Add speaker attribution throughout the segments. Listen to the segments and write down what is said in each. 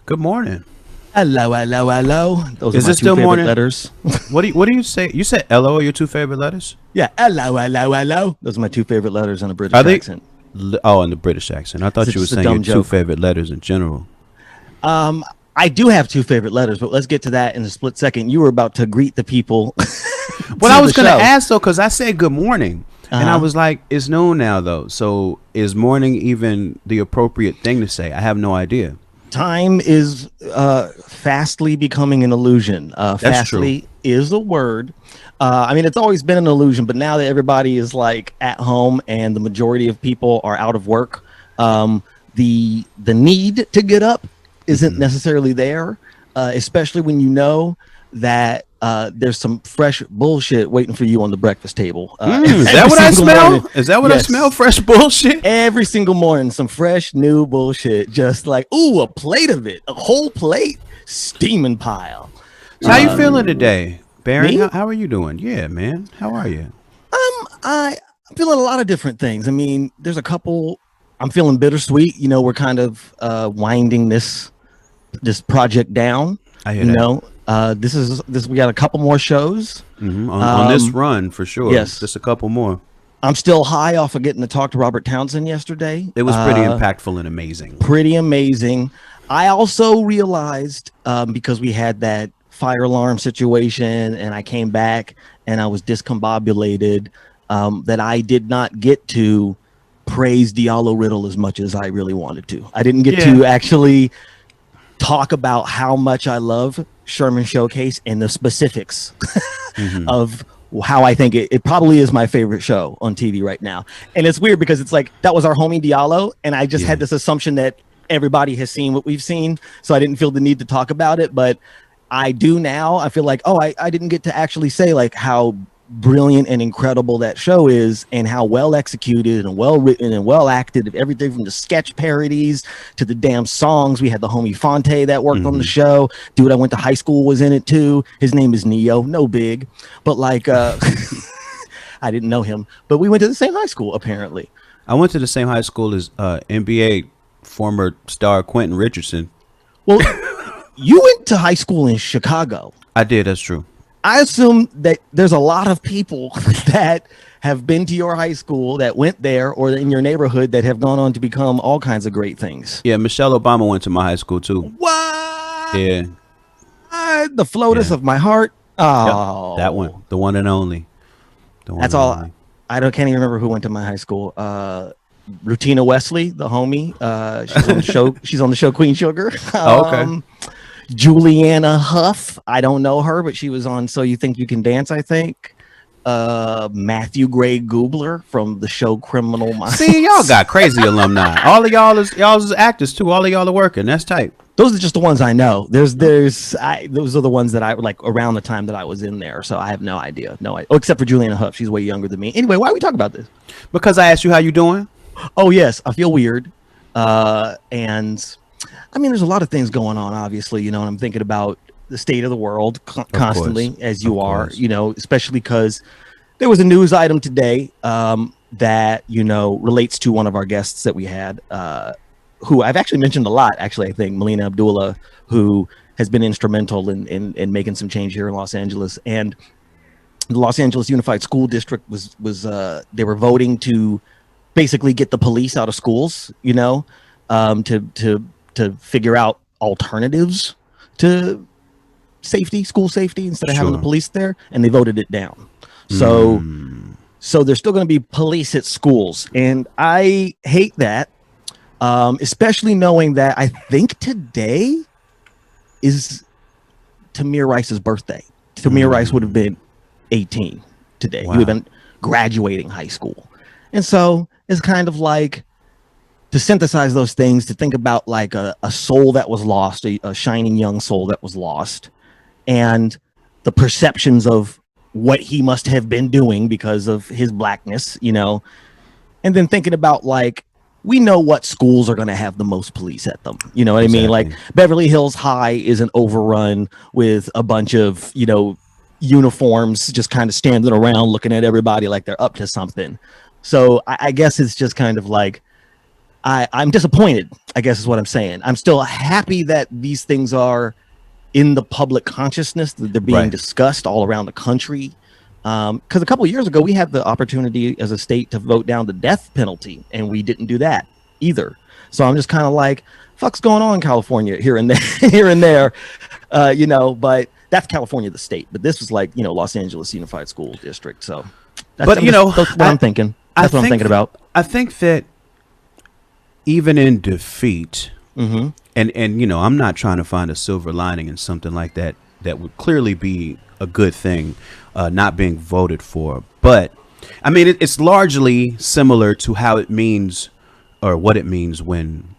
Speaker 1: Good morning.
Speaker 2: Hello, hello, hello. Those
Speaker 1: Is
Speaker 2: are my
Speaker 1: this
Speaker 2: two
Speaker 1: still
Speaker 2: favorite
Speaker 1: morning?
Speaker 2: letters.
Speaker 1: What do you say? You said LO are your two favorite letters?
Speaker 2: Yeah, hello, hello, hello. Those are my two favorite letters in a
Speaker 1: Are
Speaker 2: British
Speaker 1: they?
Speaker 2: accent.
Speaker 1: Oh, in the British accent. I
Speaker 2: It's
Speaker 1: thought you were
Speaker 2: just a
Speaker 1: saying your
Speaker 2: dumb
Speaker 1: two
Speaker 2: joke.
Speaker 1: favorite letters in general.
Speaker 2: I do have two favorite letters, but let's get to that in a split second. You were about to greet the people
Speaker 1: Well,
Speaker 2: to
Speaker 1: I
Speaker 2: the
Speaker 1: was gonna
Speaker 2: show.
Speaker 1: ask though, because I said good morning, and I
Speaker 2: Uh-huh.
Speaker 1: was like, it's noon now though. So is morning even the appropriate thing to say? I have no idea.
Speaker 2: Time is fastly becoming an illusion.
Speaker 1: That's true.
Speaker 2: Fastly is a word. I mean, it's always been an illusion, but now that everybody is like at home and the majority of people are out of work, the need to get up isn't necessarily there, especially when you know that there's some fresh bullshit waiting for you on the breakfast table.
Speaker 1: Is that
Speaker 2: Every
Speaker 1: what I
Speaker 2: single
Speaker 1: smell?
Speaker 2: morning.
Speaker 1: Is that what I smell?
Speaker 2: Yes.
Speaker 1: Fresh bullshit.
Speaker 2: Every single morning, some fresh new bullshit. Just like, ooh, a plate of it, a whole plate, steaming pile.
Speaker 1: So how you feeling today, Baron?
Speaker 2: Me?
Speaker 1: How are you doing? Yeah, man. How are you?
Speaker 2: I'm feeling a lot of different things. I mean, there's a couple. I'm feeling bittersweet. You know, we're kind of winding this project down.
Speaker 1: I hear
Speaker 2: You
Speaker 1: that.
Speaker 2: know, this. We got a couple more shows.
Speaker 1: On this run for sure.
Speaker 2: Yes.
Speaker 1: Just a couple more.
Speaker 2: I'm still high off of getting to talk to Robert Townsend yesterday.
Speaker 1: It was pretty impactful and amazing.
Speaker 2: Pretty amazing. I also realized because we had that fire alarm situation and I came back and I was discombobulated that I did not get to praise Diallo Riddle as much as I really wanted to. I didn't get to actually talk about how much I love Sherman Showcase and the specifics of how I think it probably is my favorite show on TV right now. And it's weird because it's like that was our homie Diallo, and I just had this assumption that everybody has seen what we've seen, so I didn't feel the need to talk about it, but I do now. I feel like, oh, I didn't get to actually say like how brilliant and incredible that show is and how well executed and well written and well acted, everything from the sketch parodies to the damn songs. We had the homie Fonte that worked on the show. Dude I went to high school was in it too. His name is Neo. No big, but like I didn't know him, but we went to the same high school apparently.
Speaker 1: I went to the same high school as NBA former star Quentin Richardson.
Speaker 2: Well, you went to high school in Chicago.
Speaker 1: I did. That's true.
Speaker 2: I assume that there's a lot of people that have been to your high school that went there or in your neighborhood that have gone on to become all kinds of great things.
Speaker 1: Yeah, Michelle Obama went to my high school too.
Speaker 2: What?
Speaker 1: Yeah.
Speaker 2: The floatus of my heart. Oh,
Speaker 1: That one. The one and only. The one
Speaker 2: that's
Speaker 1: and
Speaker 2: all.
Speaker 1: only.
Speaker 2: Can't even remember who went to my high school. Rutina Wesley, the homie. She's on the show. She's on the show Queen Sugar.
Speaker 1: Okay.
Speaker 2: Juliana Huff. I don't know her, but she was on So You Think You Can Dance, I think. Matthew Gray Goobler from the show Criminal Minds.
Speaker 1: See, y'all got crazy alumni. All of y'all is actors too. All of y'all are working. That's tight.
Speaker 2: Those are just the ones I know. Those are the ones that I like around the time that I was in there. So I have no idea. Oh, except for Juliana Huff. She's way younger than me. Anyway, why are we talking about this?
Speaker 1: Because I asked you how you doing.
Speaker 2: Oh, yes. I feel weird. And I mean, there's a lot of things going on, obviously, you know, and I'm thinking about the state of the world constantly, as you are, you know, especially because there was a news item today that, you know, relates to one of our guests that we had, who I've actually mentioned a lot, actually, I think, Melina Abdullah, who has been instrumental in making some change here in Los Angeles. And the Los Angeles Unified School District was they were voting to basically get the police out of schools, you know, to figure out alternatives to safety, school safety, instead of having the police there, and they voted it down. So there's still going to be police at schools, and I hate that, especially knowing that I think today is Tamir Rice's birthday. Tamir Rice would have been 18 today. He would have been graduating high school, and so it's kind of like, to synthesize those things, to think about like a soul that was lost, a shining young soul that was lost, and the perceptions of what he must have been doing because of his blackness, you know, and then thinking about like, we know what schools are going to have the most police at them. You know what I mean? Like Beverly Hills High isn't overrun with a bunch of, you know, uniforms just kind of standing around looking at everybody like they're up to something. So I guess it's just kind of like, I'm disappointed, I guess is what I'm saying. I'm still happy that these things are in the public consciousness, that they're being discussed all around the country. Because a couple of years ago, we had the opportunity as a state to vote down the death penalty, and we didn't do that either. So I'm just kind of like, fuck's going on in California here and there, here and there, but that's California, the state. But this was like, Los Angeles Unified School District. So that's what I'm thinking. That's what I'm thinking about.
Speaker 1: I think that even in defeat, and I'm not trying to find a silver lining in something like that would clearly be a good thing, not being voted for. But I mean, it's largely similar to how it means, or what it means when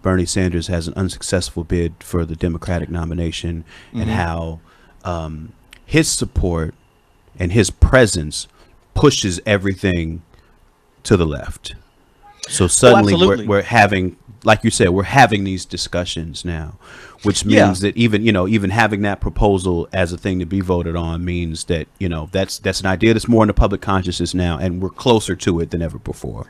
Speaker 1: Bernie Sanders has an unsuccessful bid for the Democratic nomination, and how his support and his presence pushes everything to the left. So suddenly we're having, like you said, we're having these discussions now, which means that even having that proposal as a thing to be voted on means that, that's an idea that's more in the public consciousness now, and we're closer to it than ever before.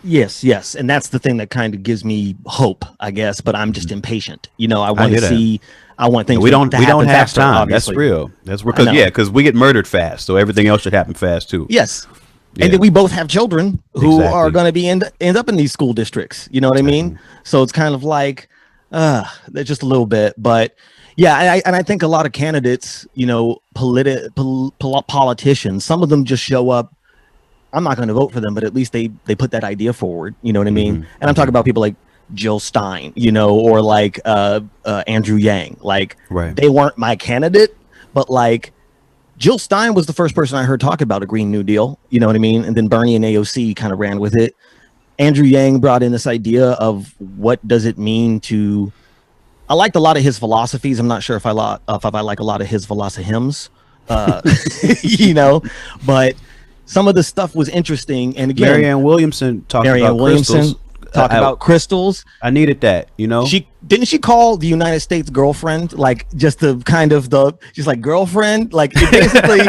Speaker 2: Yes. And that's the thing that kind of gives me hope, I guess, but I'm just impatient. I want to see, I want things
Speaker 1: we don't have
Speaker 2: faster,
Speaker 1: time.
Speaker 2: Obviously.
Speaker 1: That's real. That's because we get murdered fast. So everything else should happen fast too.
Speaker 2: Yes. Yeah. And then we both have children who are going to be end up in these school districts. You know what I mean? So it's kind of like, just a little bit. But yeah, I think a lot of candidates, politicians, some of them just show up. I'm not going to vote for them, but at least they put that idea forward. You know what I mean? And I'm talking about people like Jill Stein, or like Andrew Yang. Like, they weren't my candidate, but like, Jill Stein was the first person I heard talk about a Green New Deal, you know what I mean? And then Bernie and AOC kind of ran with it. Andrew Yang brought in this idea of what does it mean to... I liked a lot of his philosophies. I'm not sure if I like a lot of his philosophies, but some of the stuff was interesting. And again,
Speaker 1: Marianne Williamson talked about crystals.
Speaker 2: Talk about crystals.
Speaker 1: I needed that,
Speaker 2: She didn't call the United States girlfriend, like just the kind of just like girlfriend, like basically.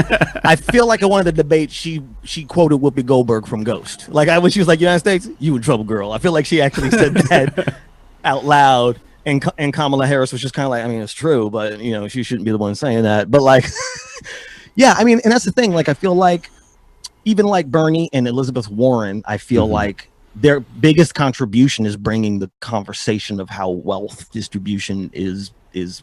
Speaker 2: I feel like in one of the debates she quoted Whoopi Goldberg from Ghost. Like when she was like, United States, you in trouble, girl. I feel like she actually said that out loud, and Kamala Harris was just kind of like, I mean, it's true, but she shouldn't be the one saying that. But like, yeah, I mean, and that's the thing. Like, I feel like even like Bernie and Elizabeth Warren, I feel like their biggest contribution is bringing the conversation of how wealth distribution is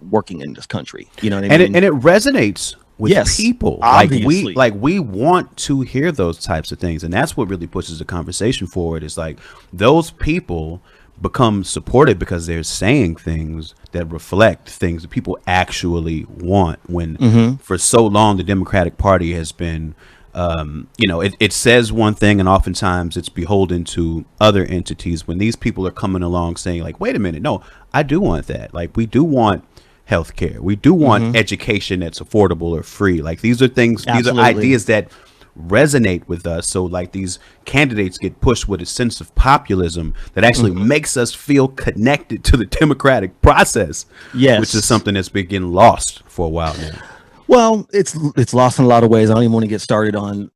Speaker 2: working in this country. You know what I mean?
Speaker 1: And it resonates with people.
Speaker 2: Obviously.
Speaker 1: Like we want to hear those types of things, and that's what really pushes the conversation forward. Is like those people become supported because they're saying things that reflect things that people actually want. When for so long the Democratic Party has been it says one thing, and oftentimes it's beholden to other entities. When these people are coming along saying like, wait a minute, no, I do want that. Like, we do want healthcare. We do want education that's affordable or free. Like, these are things, these are ideas that resonate with us. So like these candidates get pushed with a sense of populism that actually makes us feel connected to the democratic process. Yes. Which is something that's been getting lost for a while now.
Speaker 2: Well, it's lost in a lot of ways. I don't even want to get started on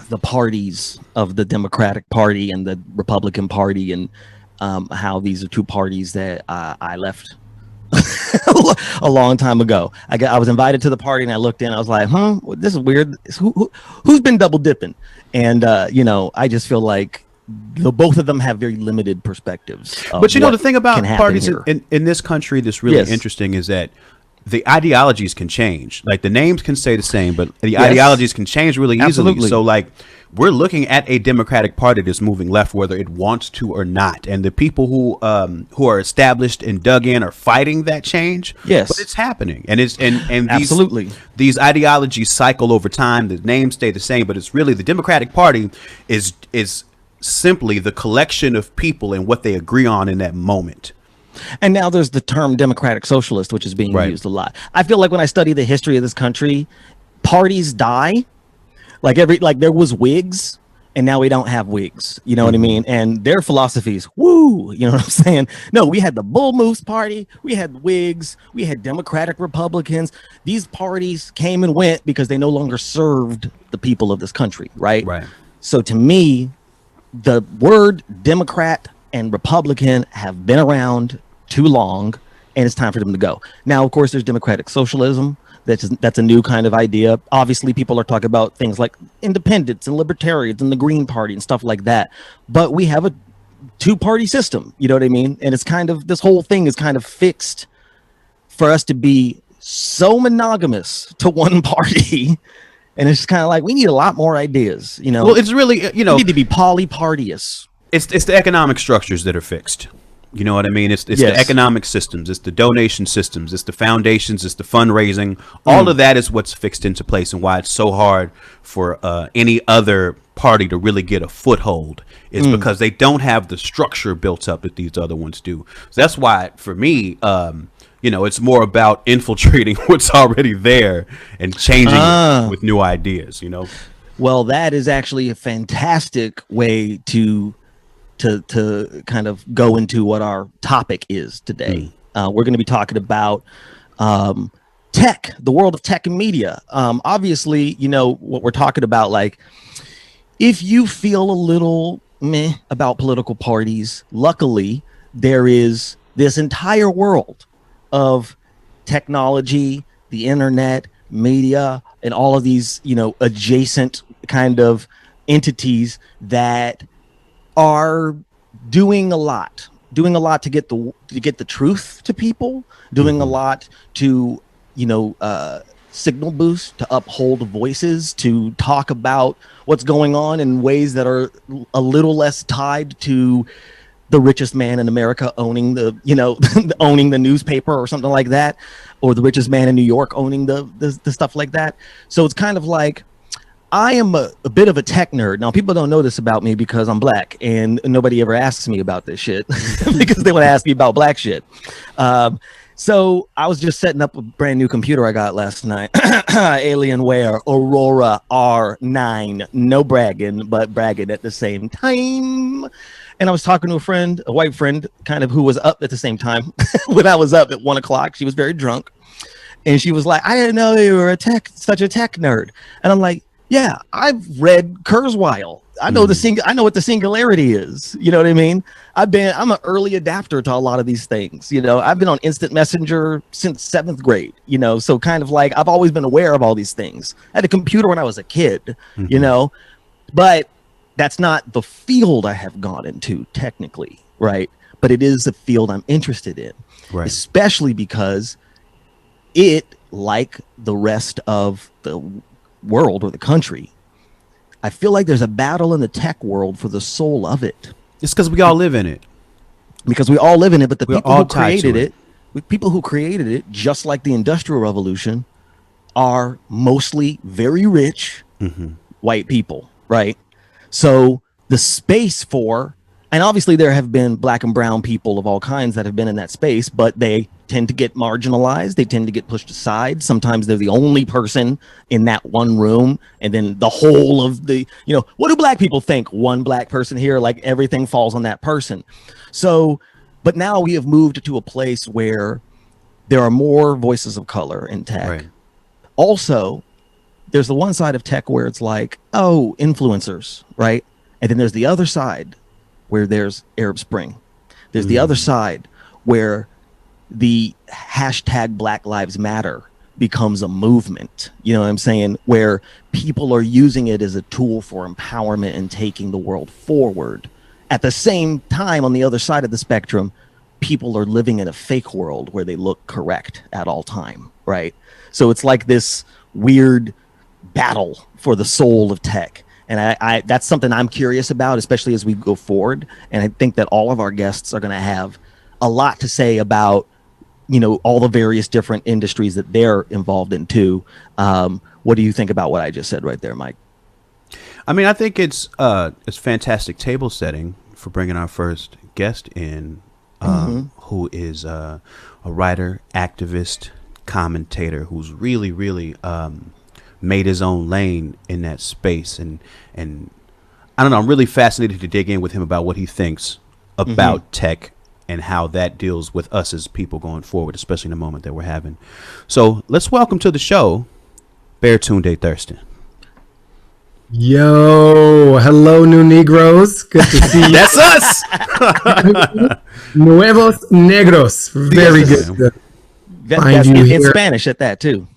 Speaker 2: the parties of the Democratic Party and the Republican Party, and how these are two parties that I left a long time ago. I was invited to the party, and I looked in. I was like, this is weird. Who's been double dipping? And I just feel like both of them have very limited perspectives.
Speaker 1: But the thing about parties in this country that's really interesting is that the ideologies can change. Like, the names can stay the same, but the ideologies can change really easily. Absolutely. So like, we're looking at a Democratic Party that's moving left, whether it wants to or not. And the people who are established and dug in are fighting that change. Yes, but it's happening, and absolutely these ideologies cycle over time. The names stay the same, but it's really the Democratic Party is simply the collection of people and what they agree on in that moment.
Speaker 2: And now there's the term democratic socialist, which is being used a lot. I feel like when I study the history of this country, parties die. Like there was Whigs, and now we don't have Whigs. You know what I mean? And their philosophies, woo, you know what I'm saying? No, we had the Bull Moose Party, we had Whigs, we had Democratic Republicans. These parties came and went because they no longer served the people of this country, right? Right. So to me, the word Democrat and Republican have been around too long, and it's time for them to go. Now, of course, there's democratic socialism. That's a new kind of idea. Obviously, people are talking about things like independents and libertarians and the Green Party and stuff like that. But we have a two-party system, you know what I mean? And it's kind of, this whole thing is kind of fixed for us to be so monogamous to one party. And it's just kind of like, we need a lot more ideas, you know?
Speaker 1: Well, it's really, you know,
Speaker 2: we need to be polypartious.
Speaker 1: It's the economic structures that are fixed. You know what I mean? It's the economic systems, it's the donation systems, it's the foundations, it's the fundraising. All of that is what's fixed into place, and why it's so hard for any other party to really get a foothold is because they don't have the structure built up that these other ones do. So that's why, for me, you know, it's more about infiltrating what's already there and changing it with new ideas, you know?
Speaker 2: Well, that is actually a fantastic way to kind of go into what our topic is today. We're going to be talking about tech, the world of tech and media. Obviously, you know, what we're talking about, like, if you feel a little meh about political parties, luckily, there is this entire world of technology, the internet, media, and all of these, you know, adjacent kind of entities that are doing a lot to get the truth to people, doing a lot to, you know, signal boost, to uphold voices, to talk about what's going on in ways that are a little less tied to the richest man in America owning the, you know, owning the newspaper or something like that, or the richest man in New York owning the stuff like that. So it's kind of like, I am a bit of a tech nerd. Now, people don't know this about me because I'm black, and nobody ever asks me about this shit because they want to ask me about black shit. So I was just setting up a brand new computer I got last night. Alienware Aurora R9. No bragging, but bragging at the same time. And I was talking to a friend, a white friend, kind of, who was up at the same time when I was up at 1 o'clock. She was very drunk. And she was like, I didn't know you were such a tech nerd. And I'm like, yeah, I've read Kurzweil. I know I know what the singularity is. You know what I mean? I'm an early adapter to a lot of these things. You know, I've been on instant messenger since 7th grade, you know, so kind of like I've always been aware of all these things. I had a computer when I was a kid, you know, but that's not the field I have gone into technically, right? But it is a field I'm interested in, right? Especially because it, like the rest of the world or the country, I feel like there's a battle in the tech world for the soul of it.
Speaker 1: It's because we all live in it.
Speaker 2: Because we all live in it, but the people who created it, people who created it, just like the Industrial Revolution, are mostly very rich white people, right? So the space for, and obviously there have been black and brown people of all kinds that have been in that space, but they tend to get marginalized. They tend to get pushed aside. Sometimes they're the only person in that one room. And then the whole of the, you know, what do black people think? One black person here, like everything falls on that person. So, but now we have moved to a place where there are more voices of color in tech. Right. Also, there's the one side of tech where it's like, oh, influencers, right? And then there's the other side where there's Arab Spring. There's the other side where the hashtag Black Lives Matter becomes a movement, you know what I'm saying, where people are using it as a tool for empowerment and taking the world forward. At the same time, on the other side of the spectrum, people are living in a fake world where they look correct at all time, right? So it's like this weird battle for the soul of tech. And I that's something I'm curious about, especially as we go forward. And I think that all of our guests are going to have a lot to say about, you know, all the various different industries that they're involved in too. What do you think about what I just said right there, Mike?
Speaker 1: I mean, I think it's fantastic table setting for bringing our first guest in, who is a writer, activist, commentator, who's really, really made his own lane in that space. And I don't know, I'm really fascinated to dig in with him about what he thinks about tech and how that deals with us as people going forward, especially in the moment that we're having. So let's welcome to the show, Baratunde Thurston.
Speaker 3: Yo, hello, new Negroes. Good to see you.
Speaker 1: That's us.
Speaker 3: Nuevos Negros. Very
Speaker 1: Yes,
Speaker 3: good to find
Speaker 2: That's
Speaker 3: you
Speaker 2: in
Speaker 3: here.
Speaker 2: Spanish at that too.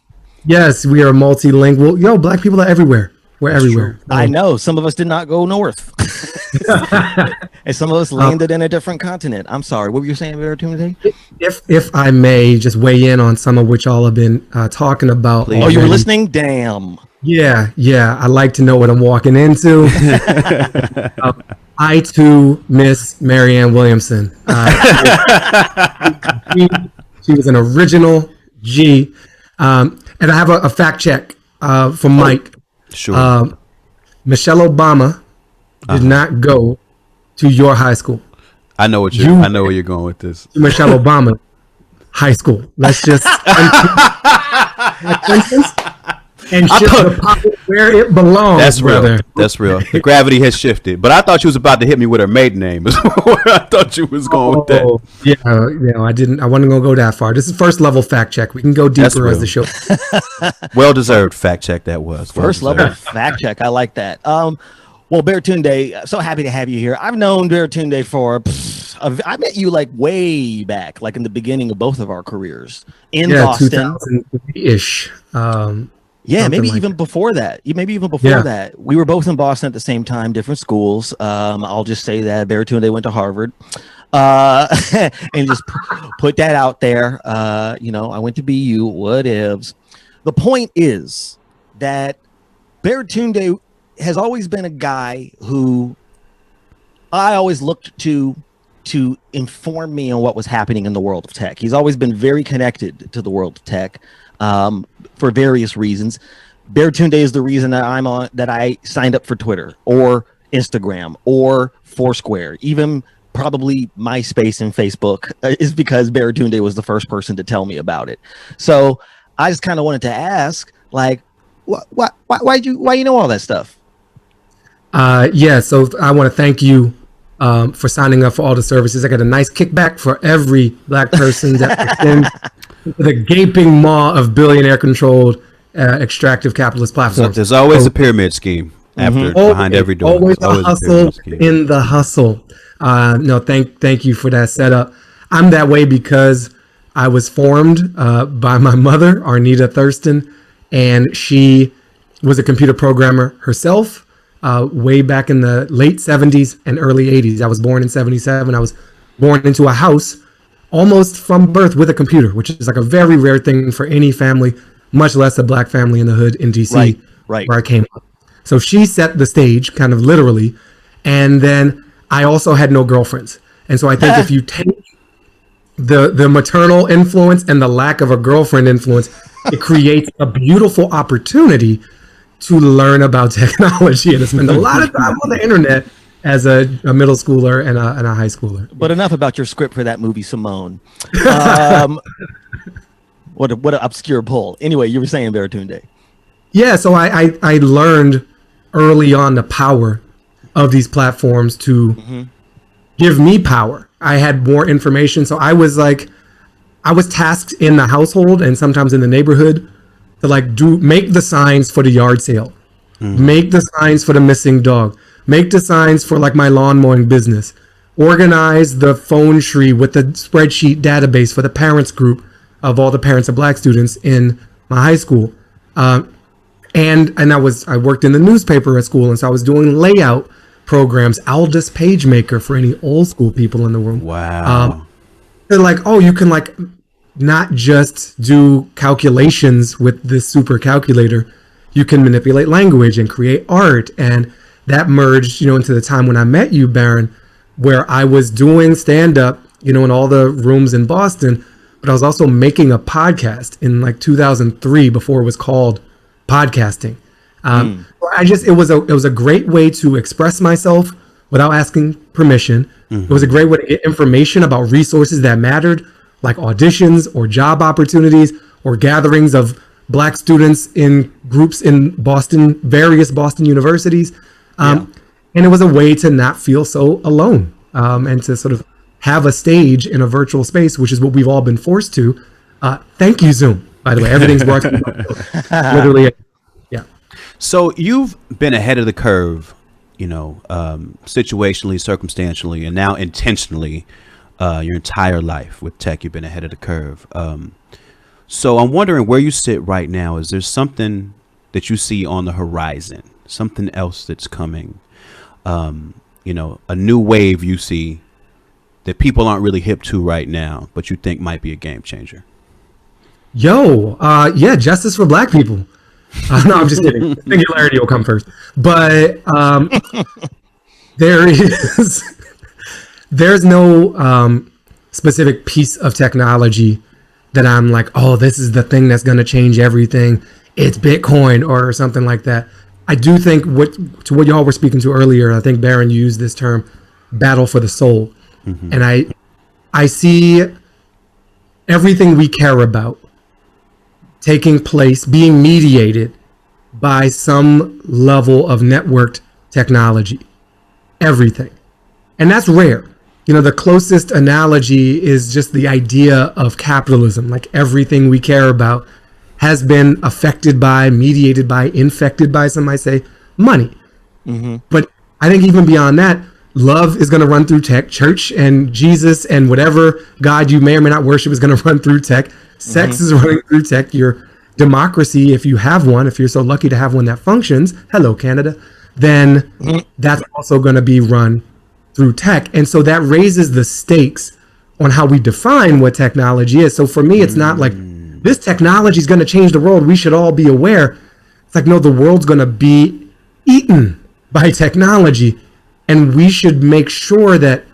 Speaker 3: Yes, we are multilingual. Yo, black people are everywhere. We're
Speaker 1: That's
Speaker 3: everywhere.
Speaker 2: I know some of us did not go north, and some of us landed in a different continent. I'm sorry. What were you saying, Baratunde?
Speaker 3: If I may just weigh in on some of which y'all have been talking about.
Speaker 1: Please.
Speaker 2: Oh, you were
Speaker 3: already.
Speaker 2: listening? Damn.
Speaker 3: Yeah. I like to know what I'm walking into. I too miss Marianne Williamson. She was an original G. And I have a fact check from Mike.
Speaker 1: Sure.
Speaker 3: Michelle Obama did not go to your high school.
Speaker 1: I know where you're going with this.
Speaker 3: Michelle Obama high school. Let's just and shift the power where it belongs.
Speaker 1: That's real.
Speaker 3: Brother.
Speaker 1: That's real. The gravity has shifted. But I thought she was about to hit me with her maiden name. I thought you was going with that.
Speaker 3: Yeah, I didn't. I wasn't gonna go that far. This is first level fact check. We can go deeper as the show.
Speaker 1: Well deserved fact check that was.
Speaker 2: First level fact check. I like that. Well, Baratunde, so happy to have you here. I've known Baratunde for I met you like way back, like in the beginning of both of our careers in Boston.
Speaker 3: 2003-ish.
Speaker 2: Yeah, maybe
Speaker 3: like
Speaker 2: even
Speaker 3: that.
Speaker 2: Before that. Maybe even before that. We were both in Boston at the same time, different schools. I'll just say that Baratunde went to Harvard. And just put that out there. I went to BU, whatevs. The point is that Baratunde has always been a guy who I always looked to inform me on what was happening in the world of tech. He's always been very connected to the world of tech for various reasons. Baratunde is the reason that I signed up for Twitter or Instagram or Foursquare, even probably MySpace and Facebook is because Baratunde was the first person to tell me about it. So I just kind of wanted to ask, like, why you know all that stuff?
Speaker 3: So I want to thank you for signing up for all the services. I got a nice kickback for every black person that attends the gaping maw of billionaire-controlled extractive capitalist platforms.
Speaker 1: There's always a pyramid scheme behind every door.
Speaker 3: Always a hustle in the hustle. No, thank you for that setup. I'm that way because I was formed by my mother, Arnita Thurston, and she was a computer programmer herself way back in the late 70s and early 80s. I was born in 77. I was born into a house almost from birth with a computer, which is like a very rare thing for any family, much less a black family in the hood in DC,
Speaker 2: right.
Speaker 3: where I came up. So she set the stage kind of literally. And then I also had no girlfriends. And so I think if you take the maternal influence and the lack of a girlfriend influence, it creates a beautiful opportunity to learn about technology and to spend a lot of time on the internet as a middle schooler and a high schooler.
Speaker 2: But enough about your script for that movie, Simone. What an obscure pull. Anyway, you were saying Baratunde.
Speaker 3: Yeah, so I learned early on the power of these platforms to give me power. I had more information, so I was tasked in the household and sometimes in the neighborhood to make the signs for the yard sale, make the signs for the missing dog, make the signs for like my lawn mowing business, organize the phone tree with the spreadsheet database for the parents group of all the parents of black students in my high school. And I worked in the newspaper at school, and so I was doing layout programs, Aldous PageMaker for any old school people in the room.
Speaker 1: Wow.
Speaker 3: They're like, oh, you can like not just do calculations with this super calculator, you can manipulate language and create art. And that merged, into the time when I met you, Baron, where I was doing stand-up, in all the rooms in Boston, but I was also making a podcast in like 2003 before it was called podcasting. It was a great way to express myself without asking permission. It was a great way to get information about resources that mattered, like auditions or job opportunities or gatherings of black students in groups in Boston, various Boston universities. And it was a way to not feel so alone and to sort of have a stage in a virtual space, which is what we've all been forced to. Thank you, Zoom, by the way. Everything's brought to you. Literally, yeah.
Speaker 1: So you've been ahead of the curve, situationally, circumstantially, and now intentionally, your entire life with tech. You've been ahead of the curve. So I'm wondering where you sit right now. Is there something that you see on the horizon, something else that's coming? A new wave you see that people aren't really hip to right now, but you think might be a game changer?
Speaker 3: Yeah, justice for Black people. No, I'm just kidding. Singularity will come first. But there's no specific piece of technology that I'm like, oh, this is the thing that's going to change everything. It's Bitcoin or something like that. I do think to what y'all were speaking to earlier, I think Baron used this term, battle for the soul. Mm-hmm. And I see everything we care about taking place, being mediated by some level of networked technology. Everything. And that's rare. The closest analogy is just the idea of capitalism. Like everything we care about has been affected by, mediated by, infected by, some might say, money. Mm-hmm. But I think even beyond that, love is going to run through tech. Church and Jesus and whatever God you may or may not worship is going to run through tech. Sex is running through tech. Your democracy, if you have one, if you're so lucky to have one that functions, hello, Canada, then that's also going to be run through tech. And so that raises the stakes on how we define what technology is. So for me, it's not like this technology is going to change the world. We should all be aware. It's like, no, the world's going to be eaten by technology. And we should make sure that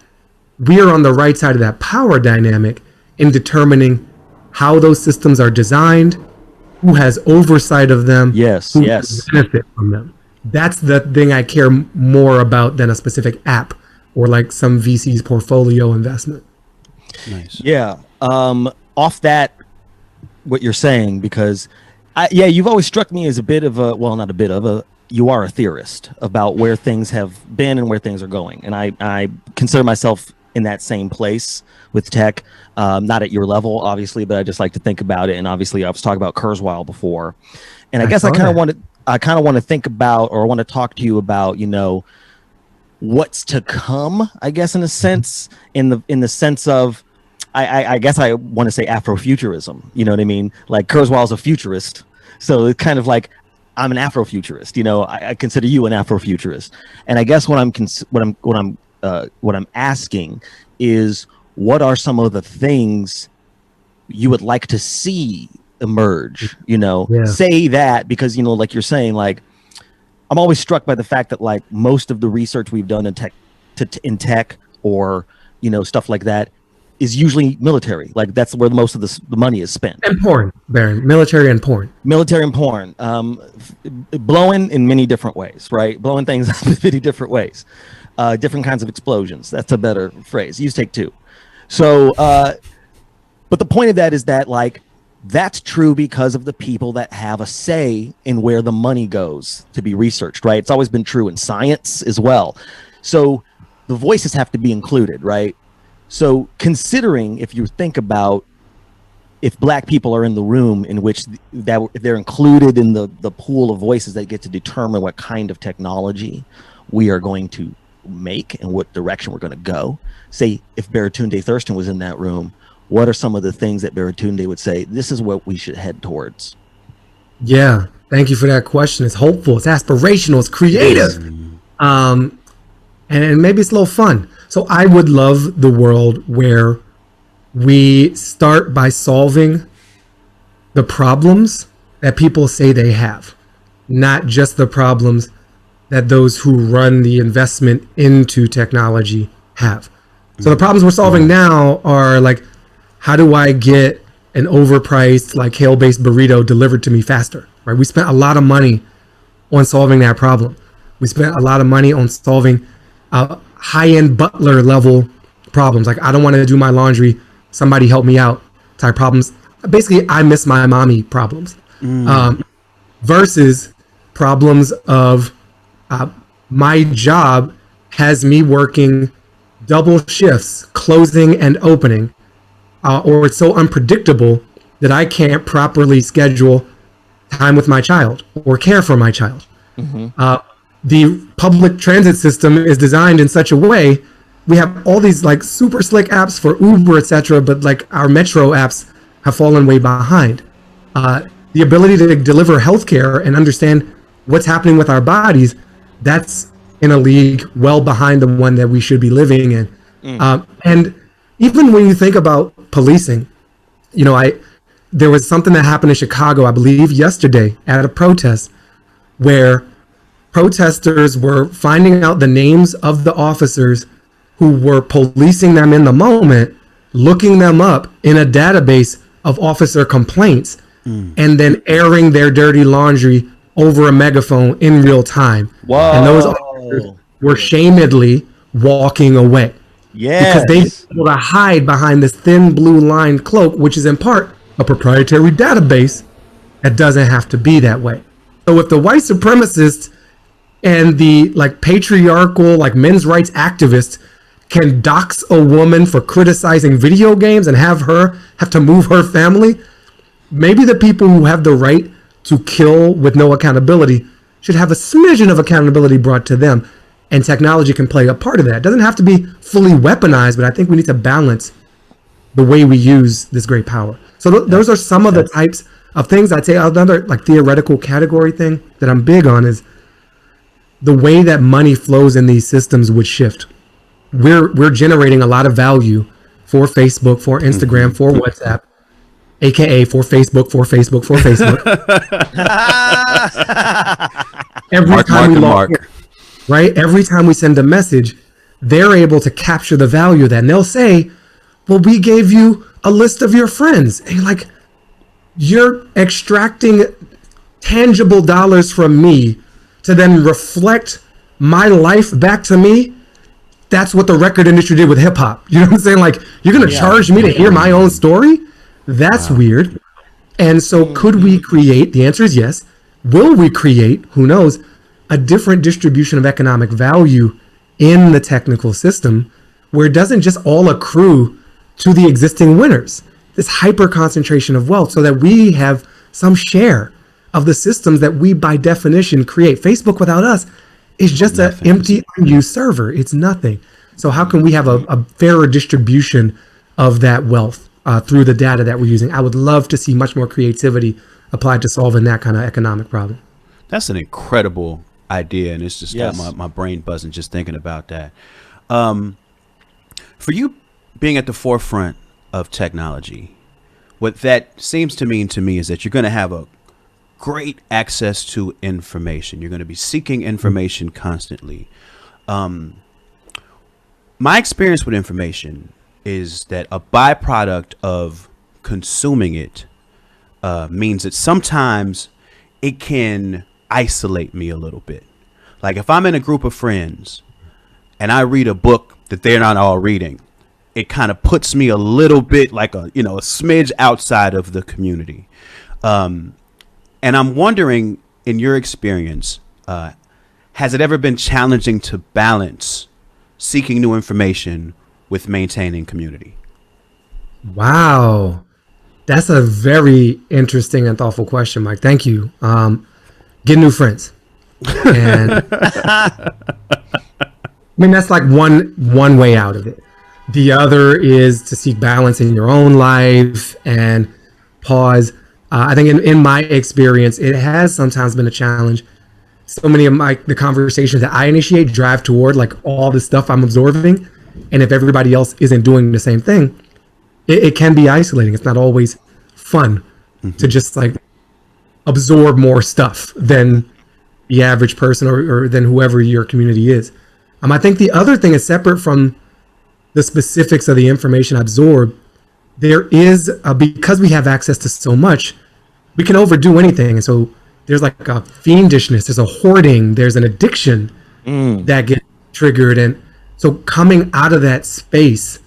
Speaker 3: we are on the right side of that power dynamic in determining how those systems are designed, who has oversight of them,
Speaker 2: yes,
Speaker 3: can benefit from them. That's the thing I care more about than a specific app or like some VC's portfolio investment.
Speaker 2: Nice. Yeah. Off that, what you're saying, because you've always struck me as a bit of a, well, not a bit of a, you are a theorist about where things have been and where things are going. And I consider myself in that same place with tech, not at your level, obviously, but I just like to think about it. And obviously I was talking about Kurzweil before. And I guess I kind of want to think about, or want to talk to you about, what's to come, I guess, in a sense, in the sense of, I guess I want to say Afrofuturism. You know what I mean? Like Kurzweil's a futurist, so it's kind of like I'm an Afrofuturist. I consider you an Afrofuturist, and I guess what I'm asking is, what are some of the things you would like to see emerge? Say that, because like you're saying, like I'm always struck by the fact that like most of the research we've done in tech or stuff like that is usually military. Like that's where most of the money is spent.
Speaker 3: And porn, Baron. Military and porn.
Speaker 2: Blowing in many different ways, right? Blowing things up in many different ways. Different kinds of explosions. That's a better phrase. Use take two. So, but the point of that is that like, that's true because of the people that have a say in where the money goes to be researched, right? It's always been true in science as well. So the voices have to be included, right? So considering, if you think about if Black people are in the room in which if they're included in the pool of voices that get to determine what kind of technology we are going to make and what direction we're going to go. Say if Baratunde Thurston was in that room, what are some of the things that Baratunde would say, this is what we should head towards?
Speaker 3: Yeah, thank you for that question. It's hopeful, it's aspirational, it's creative. And maybe it's a little fun. So I would love the world where we start by solving the problems that people say they have, not just the problems that those who run the investment into technology have. So the problems we're solving now are like, how do I get an overpriced, like kale-based burrito delivered to me faster, right? We spent a lot of money on solving that problem. We spent a lot of money on solving high-end butler level problems. Like, I don't want to do my laundry, somebody help me out type problems. Basically, I miss my mommy problems. Versus problems of my job has me working double shifts, closing and opening, or it's so unpredictable that I can't properly schedule time with my child or care for my child. The public transit system is designed in such a way, we have all these like super slick apps for Uber, etc., but like our metro apps have fallen way behind. The ability to deliver healthcare and understand what's happening with our bodies, that's in a league well behind the one that we should be living in. And even when you think about policing, you know, there was something that happened in Chicago, I believe yesterday, at a protest, where protesters were finding out the names of the officers who were policing them in the moment, looking them up in a database of officer complaints, and then airing their dirty laundry over a megaphone in real time.
Speaker 2: Whoa.
Speaker 3: And those officers were shamedly walking away.
Speaker 2: Yes.
Speaker 3: Because they were able to hide behind this thin blue line cloak, which is in part a proprietary database that doesn't have to be that way. So if the white supremacists and the like patriarchal like men's rights activists can dox a woman for criticizing video games and have to move her family, maybe the people who have the right to kill with no accountability should have a smidgen of accountability brought to them, and technology can play a part of that. It doesn't have to be fully weaponized, but I think we need to balance the way we use this great power. So those are some of the types of things. I'd say another like theoretical category thing that I'm big on is the way that money flows in these systems would shift. We're generating a lot of value for Facebook, for Instagram, for WhatsApp, aka for Facebook. Every time we log in, right? Every time we send a message, they're able to capture the value of that. And they'll say, well, we gave you a list of your friends. And you're like, you're extracting tangible dollars from me to then reflect my life back to me. That's what the record industry did with hip hop. You know what I'm saying? Like, you're going to charge me to hear my own story? That's weird. And so could we create, the answer is yes. Will we create, who knows, a different distribution of economic value in the technical system where it doesn't just all accrue to the existing winners, this hyper concentration of wealth, so that we have some share of the systems that we by definition create. Facebook without us is just an empty unused server. It's nothing. So how can we have a fairer distribution of that wealth through the data that we're using? I would love to see much more creativity applied to solving that kind of economic problem.
Speaker 1: That's an incredible idea, and it's just got my brain buzzing just thinking about that. For you being at the forefront of technology, what that seems to mean to me is that you're going to have a great access to information. You're going to be seeking information constantly. My experience with information is that a byproduct of consuming it means that sometimes it can isolate me a little bit. Like if I'm in a group of friends and I read a book that they're not all reading, it kind of puts me a little bit like a smidge outside of the community. And I'm wondering, in your experience, has it ever been challenging to balance seeking new information with maintaining community?
Speaker 3: Wow. That's a very interesting and thoughtful question, Mike. Thank you. Get new friends. And I mean, that's like one way out of it. The other is to seek balance in your own life and pause. I think in my experience, it has sometimes been a challenge. So many of the conversations that I initiate drive toward like all the stuff I'm absorbing. And if everybody else isn't doing the same thing, it can be isolating. It's not always fun to just like absorb more stuff than the average person or than whoever your community is. I think the other thing is separate from the specifics of the information absorbed. There is, because we have access to so much, we can overdo anything. And so there's like a fiendishness, there's a hoarding, there's an addiction that gets triggered. And so coming out of that space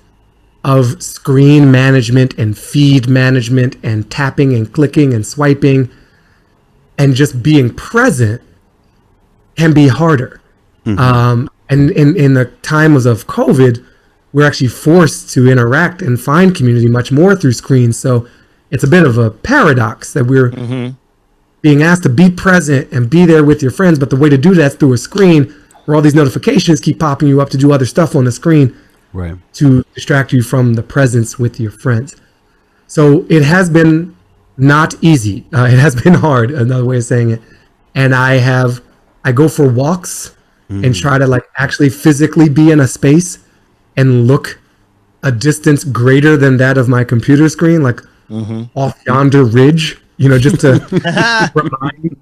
Speaker 3: of screen management and feed management and tapping and clicking and swiping and just being present can be harder. And in the times of COVID, we're actually forced to interact and find community much more through screens. So it's a bit of a paradox that we're being asked to be present and be there with your friends, but the way to do that's through a screen where all these notifications keep popping you up to do other stuff on the screen,
Speaker 1: right, to
Speaker 3: distract you from the presence with your friends. So it has been not easy. It has been hard, another way of saying it. And I go for walks and try to like actually physically be in a space and look a distance greater than that of my computer screen, like off yonder ridge, just to remind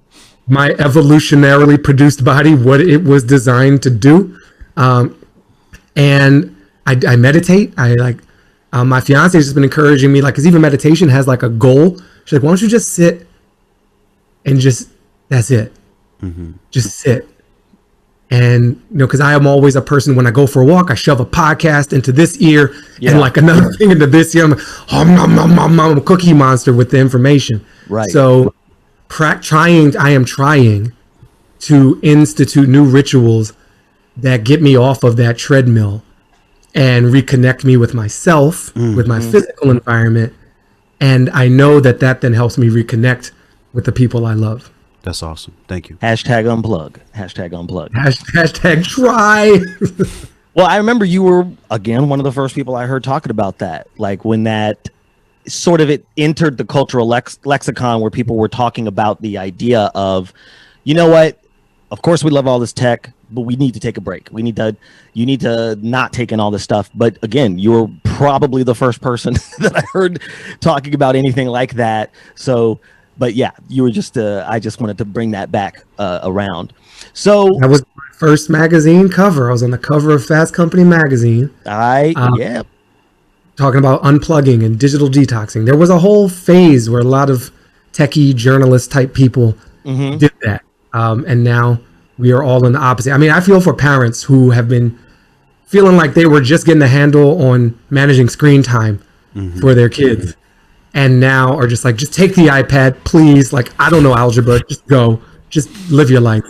Speaker 3: my evolutionarily produced body what it was designed to do. And I meditate. My fiance has just been encouraging me, because even meditation has like a goal. She's like, why don't you just sit and that's it. Just sit. And, because I am always a person, when I go for a walk, I shove a podcast into this ear and like another thing into this ear. I'm a cookie monster with the information.
Speaker 2: Right.
Speaker 3: So I am trying to institute new rituals that get me off of that treadmill and reconnect me with myself, with my physical environment. And I know that then helps me reconnect with the people I love.
Speaker 1: That's awesome. Thank you.
Speaker 2: Hashtag unplug.
Speaker 3: Hashtag try.
Speaker 2: Well, I remember you were, again, one of the first people I heard talking about that. Like when that sort of it entered the cultural lexicon where people were talking about the idea of, you know what, of course we love all this tech, but we need to take a break. You need to not take in all this stuff. But again, you're probably the first person that I heard talking about anything like that. So, but yeah, you were just, I just wanted to bring that back around. So
Speaker 3: that was my first magazine cover. I was on the cover of Fast Company magazine. Talking about unplugging and digital detoxing. There was a whole phase where a lot of techie journalist type people did that. And now we are all in the opposite. I mean, I feel for parents who have been feeling like they were just getting a handle on managing screen time for their kids. And now are just like, just take the iPad, please. Like, I don't know algebra. Just go. Just live your life.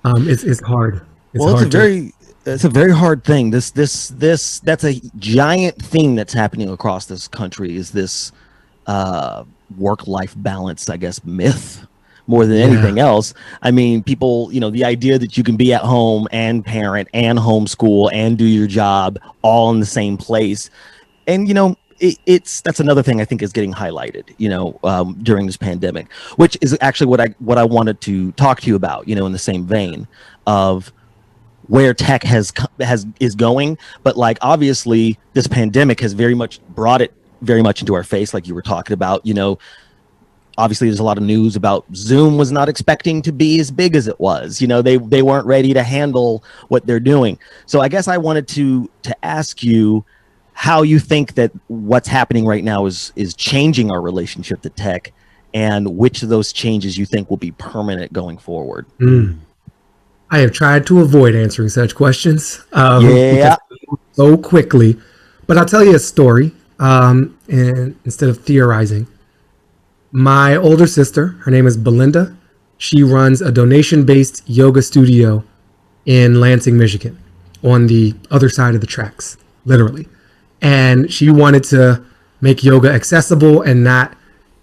Speaker 3: It's hard.
Speaker 2: It's a very hard thing. That's a giant thing that's happening across this country, is this work-life balance, I guess, myth more than anything else. I mean, people, the idea that you can be at home and parent and homeschool and do your job all in the same place. And, that's another thing I think is getting highlighted, during this pandemic, which is actually what I wanted to talk to you about, in the same vein of where tech is going. But like, obviously this pandemic has very much brought it very much into our face. Like you were talking about, obviously there's a lot of news about Zoom was not expecting to be as big as it was. They weren't ready to handle what they're doing. So I guess I wanted to ask you how you think that what's happening right now is changing our relationship to tech, and which of those changes you think will be permanent going forward.
Speaker 3: I have tried to avoid answering such questions so quickly, but I'll tell you a story and instead of theorizing. My older sister, her name is Belinda. She runs a donation-based yoga studio in Lansing, Michigan, on the other side of the tracks, literally. And she wanted to make yoga accessible and not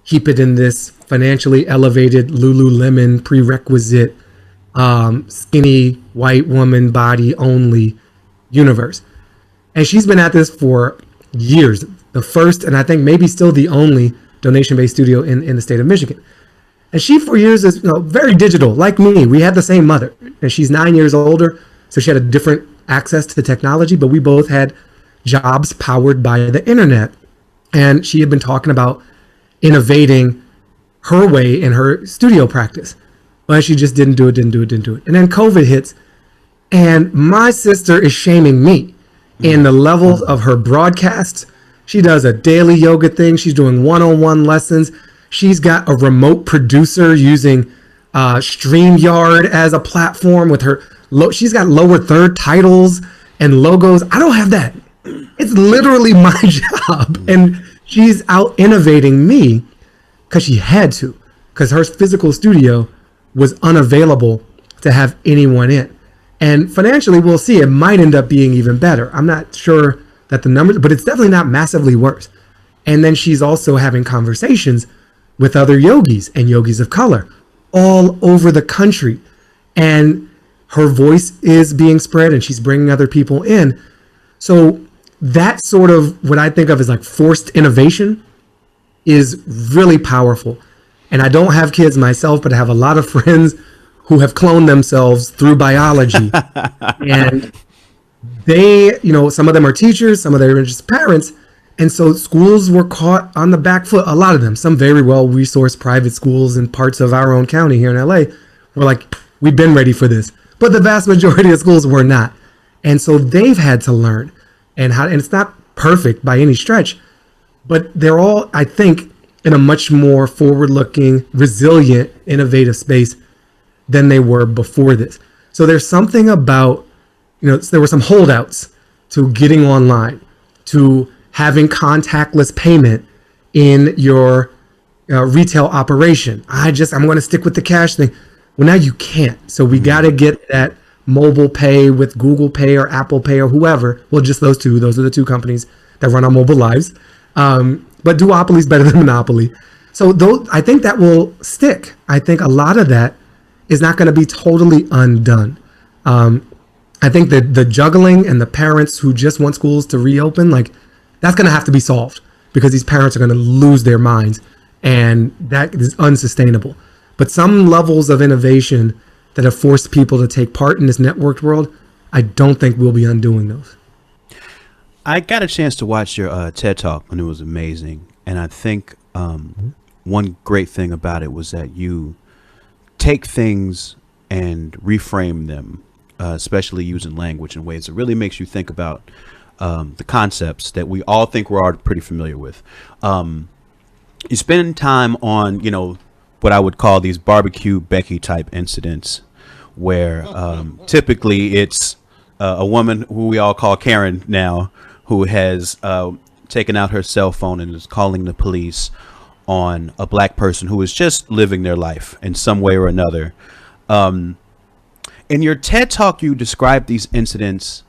Speaker 3: keep it in this financially elevated Lululemon prerequisite skinny white woman body only universe. And she's been at this for years. The first, and I think maybe still the only, donation-based studio in the state of Michigan. And she for years is very digital, like me. We had the same mother, and she's 9 years older, so she had a different access to technology, but we both had jobs powered by the internet. And she had been talking about innovating her way in her studio practice, but she just didn't do it. And then COVID hits, and my sister is shaming me in the levels of her broadcasts. She does a daily yoga thing. She's doing one-on-one lessons. She's got a remote producer using StreamYard as a platform with her. She's got lower third titles and logos. I don't have that. It's literally my job. And she's out innovating me because she had to, because her physical studio was unavailable to have anyone in. And financially, we'll see. It might end up being even better. I'm not sure that the numbers, but it's definitely not massively worse. And then she's also having conversations with other yogis and yogis of color all over the country, and her voice is being spread and she's bringing other people in. So that sort of what I think of as like forced innovation is really powerful. And I don't have kids myself, but I have a lot of friends who have cloned themselves through biology. And they, some of them are teachers, some of them are just parents. And so schools were caught on the back foot, a lot of them. Some very well-resourced private schools in parts of our own county here in LA were like, we've been ready for this. But the vast majority of schools were not. And so they've had to learn. And it's not perfect by any stretch, but they're all, I think, in a much more forward-looking, resilient, innovative space than they were before this. So there's something about, there were some holdouts to getting online, to having contactless payment in your retail operation. I'm going to stick with the cash thing. Well, now you can't. So we got to get that mobile pay with Google Pay or Apple Pay or whoever. Well, just those two. Those are the two companies that run our mobile lives. But duopoly's better than monopoly. So I think that will stick. I think a lot of that is not going to be totally undone. I think that the juggling and the parents who just want schools to reopen, that's going to have to be solved because these parents are going to lose their minds, and that is unsustainable. But some levels of innovation that have forced people to take part in this networked world, I don't think we'll be undoing those.
Speaker 1: I got a chance to watch your TED Talk, and it was amazing. And I think one great thing about it was that you take things and reframe them, especially using language in ways that really makes you think about the concepts that we all think we're already pretty familiar with. You spend time on, what I would call these barbecue Becky type incidents where typically it's a woman who we all call Karen now, who has taken out her cell phone and is calling the police on a black person who is just living their life in some way or another. In your TED Talk, you described these incidents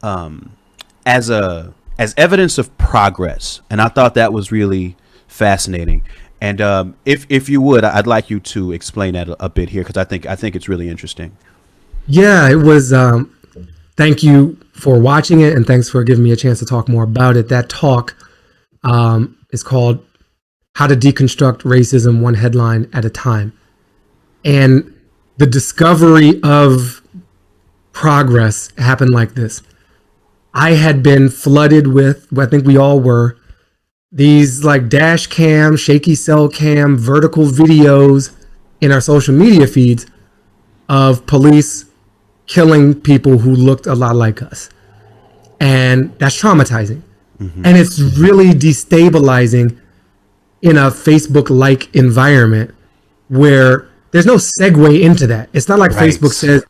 Speaker 1: as evidence of progress, and I thought that was really fascinating. And if you would, I'd like you to explain that a bit here, because I think it's really interesting.
Speaker 3: Yeah, it was. Thank you for watching it, and thanks for giving me a chance to talk more about it. That talk is called "How to Deconstruct Racism One Headline at a Time," and the discovery of progress happened like this. I had been flooded with, I think we all were, these dash cam, shaky cell cam, vertical videos in our social media feeds of police killing people who looked a lot like us. And that's traumatizing. Mm-hmm. And it's really destabilizing in a Facebook-like environment where there's no segue into that. It's not like right. Facebook says,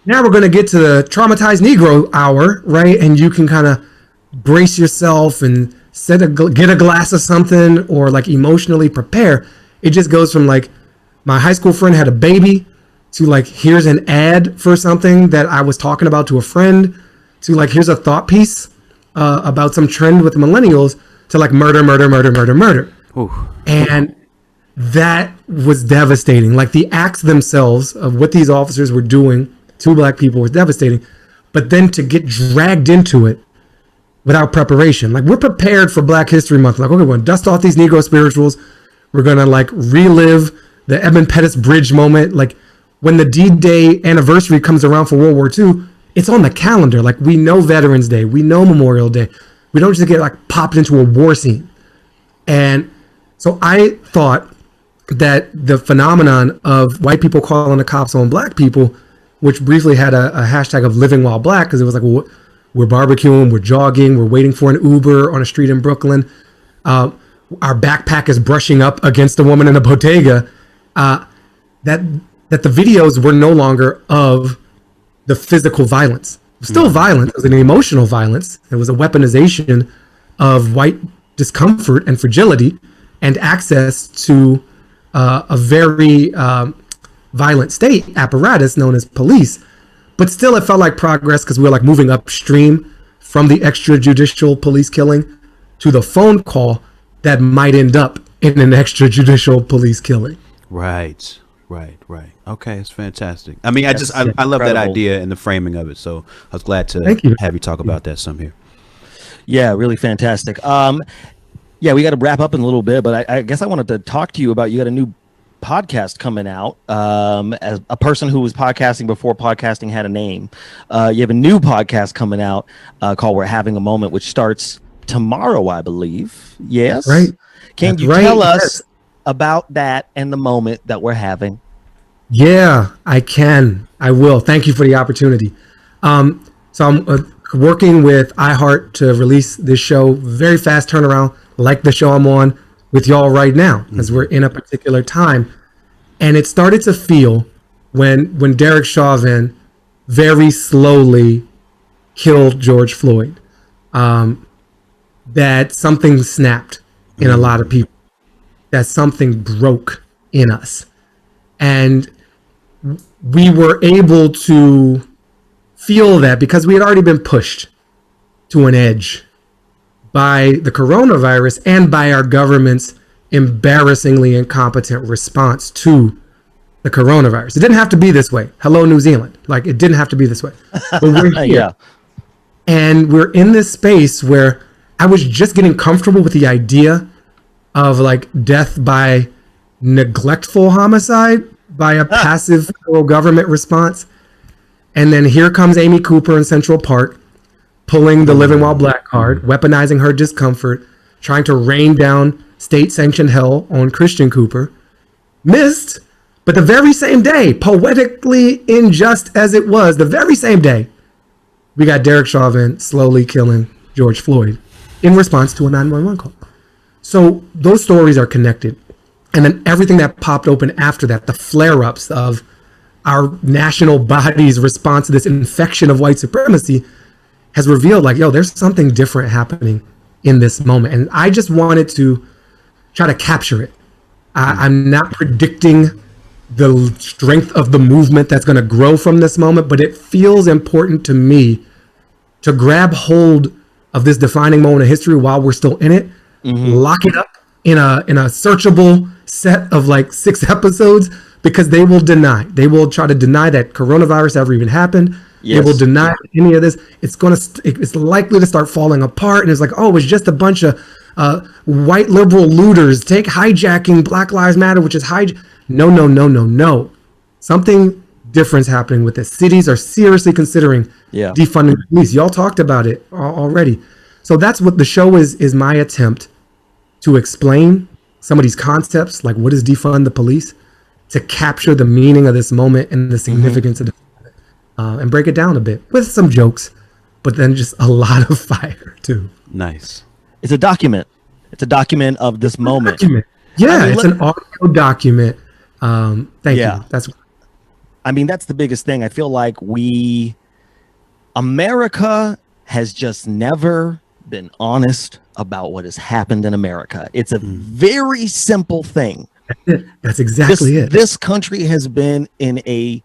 Speaker 3: now we're going to get to the traumatized Negro hour, right? And you can kind of brace yourself and get a glass of something or emotionally prepare. It just goes from my high school friend had a baby to here's an ad for something that I was talking about to a friend to here's a thought piece about some trend with millennials to murder. Ooh. And that was devastating. The acts themselves of what these officers were doing to black people was devastating, but then to get dragged into it without preparation. We're prepared for Black History Month. Okay, we're going to dust off these Negro spirituals. We're going to relive the Edmund Pettus Bridge moment. When the D-Day anniversary comes around for World War II, it's on the calendar. We know Veterans Day. We know Memorial Day. We don't just get popped into a war scene. And so I thought that the phenomenon of white people calling the cops on black people, which briefly had a hashtag of living while black, because it was we're barbecuing, we're jogging, we're waiting for an Uber on a street in Brooklyn. Our backpack is brushing up against a woman in a bodega. That the videos were no longer of the physical violence. It was still violent. It was an emotional violence. It was a weaponization of white discomfort and fragility and access to a very violent state apparatus known as police. But still, it felt like progress because we were moving upstream from the extrajudicial police killing to the phone call that might end up in an extrajudicial police killing.
Speaker 1: Right. Right. Okay, it's fantastic. I mean,
Speaker 2: That's
Speaker 1: I love that
Speaker 2: incredible.
Speaker 1: idea and the framing of it. So I was glad to
Speaker 3: Thank you.
Speaker 1: have you talk about that some here.
Speaker 2: Yeah, really fantastic. Yeah, we got to wrap up in a little bit, but I guess I wanted to talk to you about, you got a new podcast coming out. As a person who was podcasting before podcasting had a name, you have a new podcast coming out called We're Having a Moment, which starts tomorrow, I believe. Yes.
Speaker 3: Right.
Speaker 2: Can
Speaker 3: That's
Speaker 2: you
Speaker 3: right.
Speaker 2: tell
Speaker 3: Yes.
Speaker 2: us about that and the moment that we're having?
Speaker 3: Yeah, I can. I will. Thank you for the opportunity. So I'm working with iHeart to release this show. Very fast turnaround, like the show I'm on with y'all right now, as we're in a particular time. And it started to feel when Derek Chauvin very slowly killed George Floyd, that something snapped in a lot of people, that something broke in us. And we were able to feel that because we had already been pushed to an edge by the coronavirus and by our government's embarrassingly incompetent response to the coronavirus. It didn't have to be this way. Hello, New Zealand. Like, it didn't have to be this way. But we're here.
Speaker 2: Yeah.
Speaker 3: And we're in this space where I was just getting comfortable with the idea of like death by neglectful homicide, by a passive federal government response. And then here comes Amy Cooper in Central Park, pulling the Living While Black card, weaponizing her discomfort, trying to rain down state-sanctioned hell on Christian Cooper. Missed, but the very same day, poetically unjust as it was, the very same day, we got Derek Chauvin slowly killing George Floyd in response to a 911 call. So those stories are connected. And then everything that popped open after that, the flare-ups of our national body's response to this infection of white supremacy, has revealed like, yo, there's something different happening in this moment. And I just wanted to try to capture it. I'm not predicting the strength of the movement that's going to grow from this moment, but it feels important to me to grab hold of this defining moment of history while we're still in it, lock it up in a searchable set of like 6 episodes, because they will try to deny that coronavirus ever even happened.
Speaker 2: Yes.
Speaker 3: They will deny any of this. It's likely to start falling apart. And it's like, oh, it's just a bunch of white liberal looters hijacking Black Lives Matter, which is No. Something different happening with this. Cities are seriously considering defunding the police. Y'all talked about it already. So that's what the show is my attempt to explain some of these concepts, like what is defund the police, to capture the meaning of this moment and the significance of it, and break it down a bit with some jokes, but then just a lot of fire too.
Speaker 1: Nice.
Speaker 2: It's a document. It's a document of this moment.
Speaker 3: Yeah,
Speaker 2: I mean,
Speaker 3: it's an audio document. Thank you.
Speaker 2: That's the biggest thing. I feel like America has just never been honest about what has happened in America. It's a very simple thing.
Speaker 3: That's exactly it.
Speaker 2: This country has been in a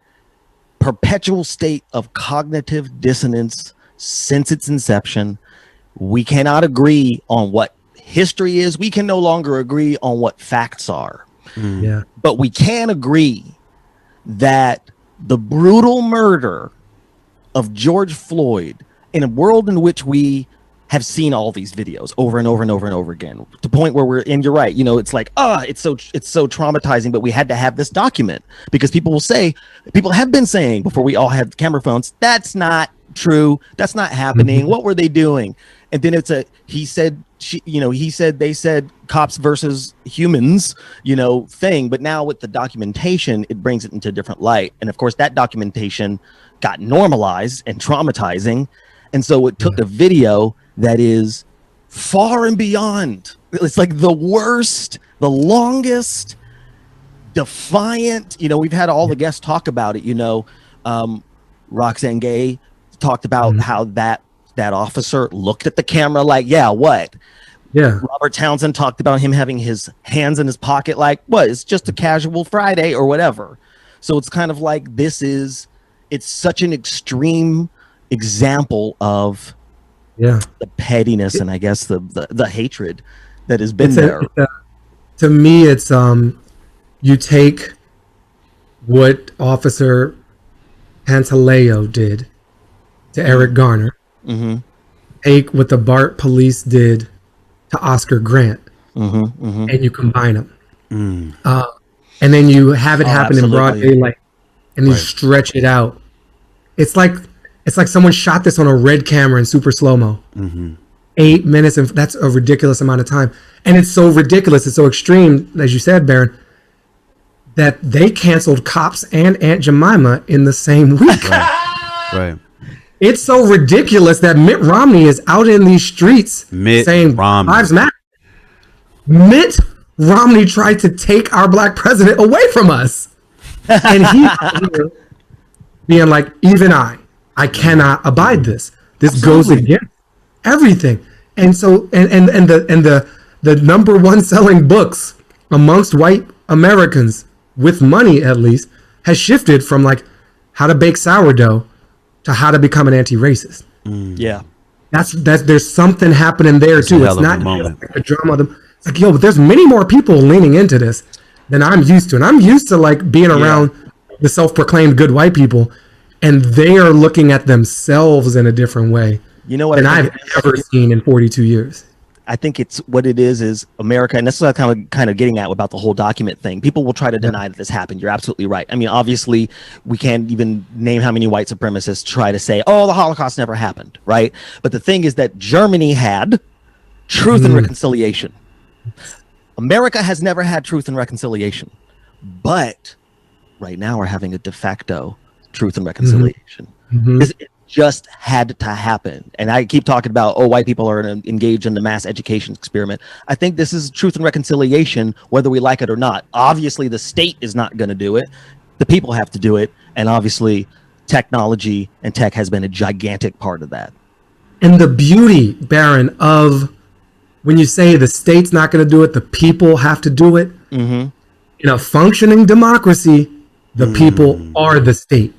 Speaker 2: perpetual state of cognitive dissonance since its inception. We cannot agree on what history is. We can no longer agree on what facts are.
Speaker 3: Yeah.
Speaker 2: But we can agree that the brutal murder of George Floyd, in a world in which we have seen all these videos over and over and over and over again, to the point where you're right, it's like, it's so traumatizing, but we had to have this document, because people have been saying, before we all had camera phones, that's not true, that's not happening, what were they doing? And then it's he said, they said cops versus humans, thing. But now with the documentation, it brings it into a different light. And of course, that documentation got normalized and traumatizing. And so it took a video that is far and beyond. It's like the worst, the longest, defiant. We've had all the guests talk about it. Roxanne Gay talked about how that officer looked at the camera like, what?
Speaker 3: Yeah.
Speaker 2: Robert Townsend talked about him having his hands in his pocket like, what? It's just a casual Friday or whatever. So it's kind of like it's such an extreme example of the pettiness and I guess the hatred that has been there.
Speaker 3: To me, it's you take what Officer Pantaleo did to Eric Garner. Take what the BART police did to Oscar Grant, and you combine them. And then you have it happen in broad daylight, and you stretch it out. It's like someone shot this on a red camera in super slow-mo. 8 minutes, and that's a ridiculous amount of time. And it's so ridiculous, it's so extreme, as you said, Baron, that they canceled Cops and Aunt Jemima in the same week.
Speaker 1: Right.
Speaker 3: It's so ridiculous that Mitt Romney is out in these streets saying lives matter. Mitt Romney tried to take our black president away from us. And he's being like, even I cannot abide this. This goes against everything. And so, and the number one selling books amongst white Americans, with money at least, has shifted from like how to bake sourdough to how to become an anti-racist.
Speaker 2: Yeah.
Speaker 3: That's there's something happening there too. It's not just like the drama. It's like, yo, but there's many more people leaning into this than I'm used to. And I'm used to like being around the self-proclaimed good white people, and they are looking at themselves in a different way than I've ever seen in 42 years.
Speaker 2: I think it's what it is America, and that's what I'm kind of getting at about the whole document thing. People will try to deny that this happened. You're absolutely right. I mean, obviously, we can't even name how many white supremacists try to say, oh, the Holocaust never happened, right? But the thing is that Germany had truth and reconciliation. America has never had truth and reconciliation. But right now we're having a de facto truth and reconciliation. It just had to happen. And I keep talking about, oh, white people are engaged in the mass education experiment. I think this is truth and reconciliation, whether we like it or not. Obviously, the state is not going to do it. The people have to do it. And obviously, technology and tech has been a gigantic part of that.
Speaker 3: And the beauty, Baron, of when you say the state's not going to do it, the people have to do it. In a functioning democracy, the people are the state.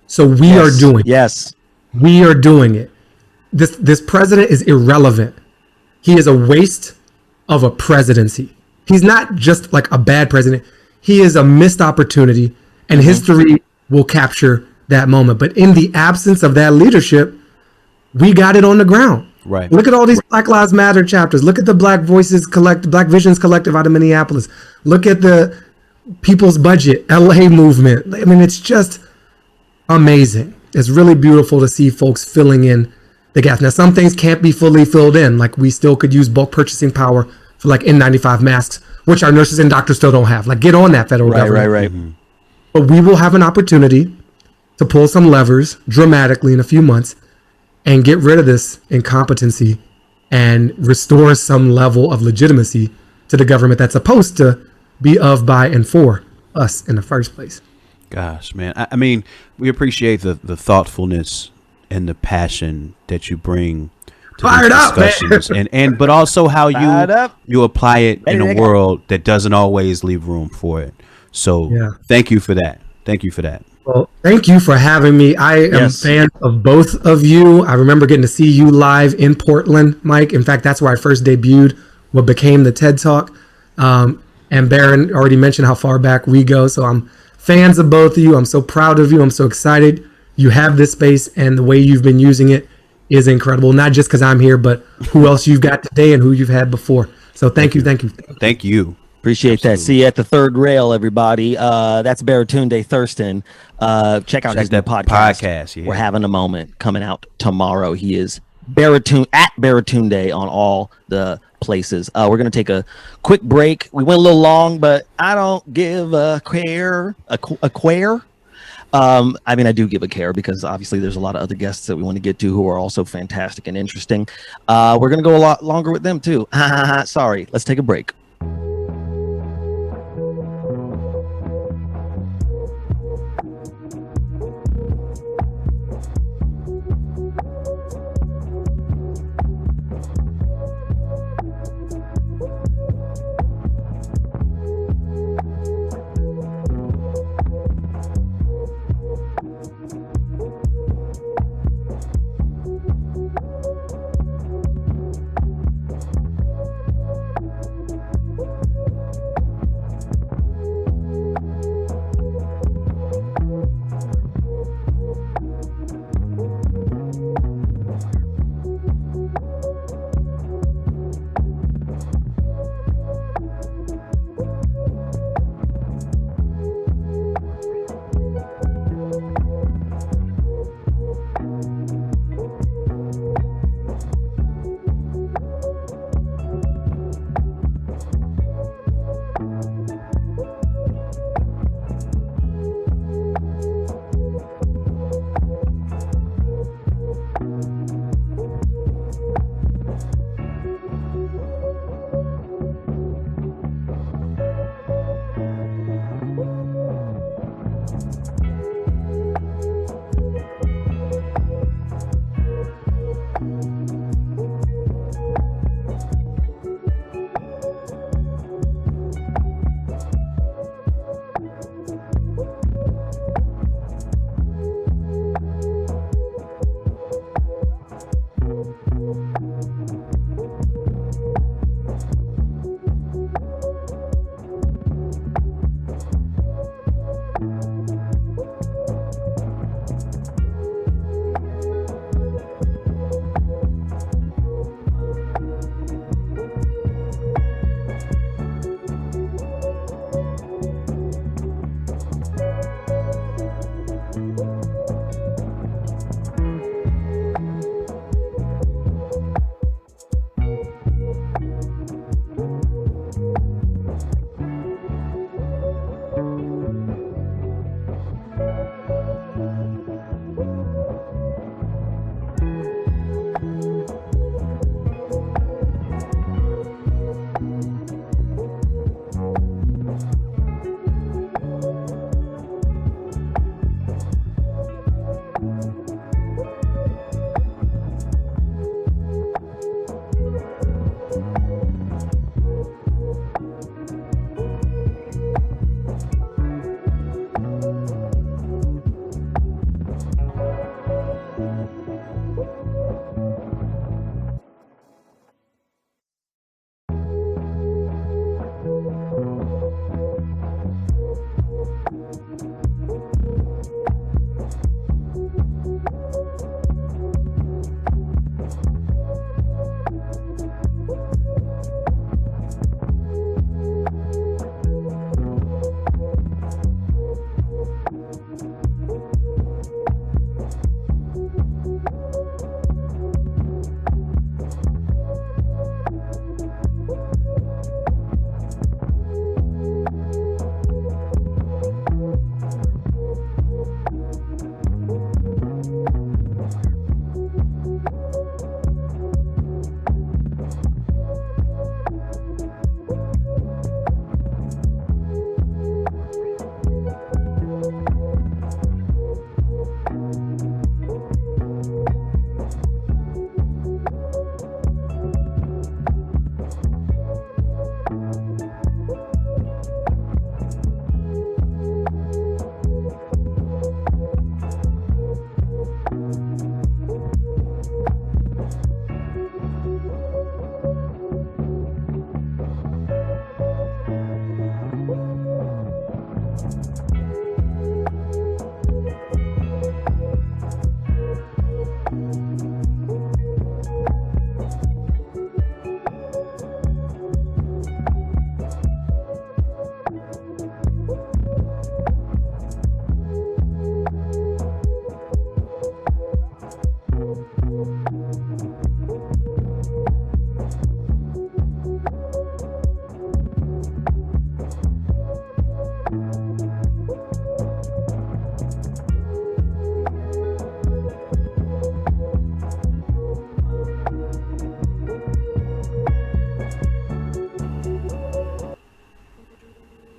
Speaker 3: So we are doing it. We are doing it. This president is irrelevant. He is a waste of a presidency. He's not just like a bad president. He is a missed opportunity, and history will capture that moment. But in the absence of that leadership, we got it on the ground.
Speaker 1: Right.
Speaker 3: Look at all these Black Lives Matter chapters. Look at the Black Visions Collective out of Minneapolis. Look at the People's Budget, LA movement. I mean, it's just amazing. It's really beautiful to see folks filling in the gaps. Now, some things can't be fully filled in. Like, we still could use bulk purchasing power for like N95 masks, which our nurses and doctors still don't have. Like, get on that, federal government. Right. But we will have an opportunity to pull some levers dramatically in a few months and get rid of this incompetency and restore some level of legitimacy to the government that's supposed to be of, by, and for us in the first place.
Speaker 1: Gosh, man. I mean, we appreciate the thoughtfulness and the passion that you bring to these discussions, and but also how you apply it in a world that doesn't always leave room for it. So thank you for that. Thank you for that.
Speaker 3: Well, thank you for having me. I am a fan of both of you. I remember getting to see you live in Portland, Mike. In fact, that's where I first debuted what became the TED Talk. And Baron already mentioned how far back we go. So I'm fans of both of you. I'm so proud of you. I'm so excited you have this space, and the way you've been using it is incredible. Not just because I'm here, but who else you've got today and who you've had before. So thank you.
Speaker 1: Thank you.
Speaker 2: Appreciate that. See you at the third rail, everybody. That's Baratunde Thurston. Check out his podcast. We're having a moment coming out tomorrow. He is Baratunde on all the places. We're going to take a quick break. We went a little long, but I don't give a care. I mean, I do give a care because obviously there's a lot of other guests that we want to get to who are also fantastic and interesting. We're going to go a lot longer with them too. Sorry. Let's take a break.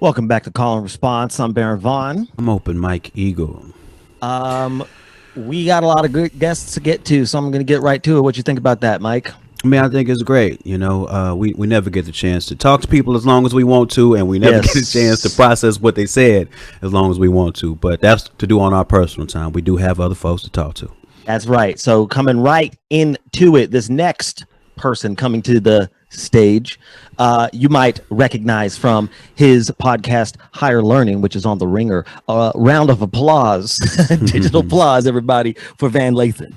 Speaker 2: Welcome back to Call and Response. I'm Baron Vaughn.
Speaker 1: I'm Open Mike Eagle.
Speaker 2: We got a lot of good guests to get to, so I'm going to get right to it. What you think about that, Mike?
Speaker 1: I mean, I think it's great. You know, we never get the chance to talk to people as long as we want to, and we never get a chance to process what they said as long as we want to. But that's to do on our personal time. We do have other folks to talk to.
Speaker 2: That's right. So coming right into it, this next person coming to the stage, you might recognize from his podcast Higher Learning, which is on the Ringer. Round of applause, digital applause, everybody, for Van Lathan.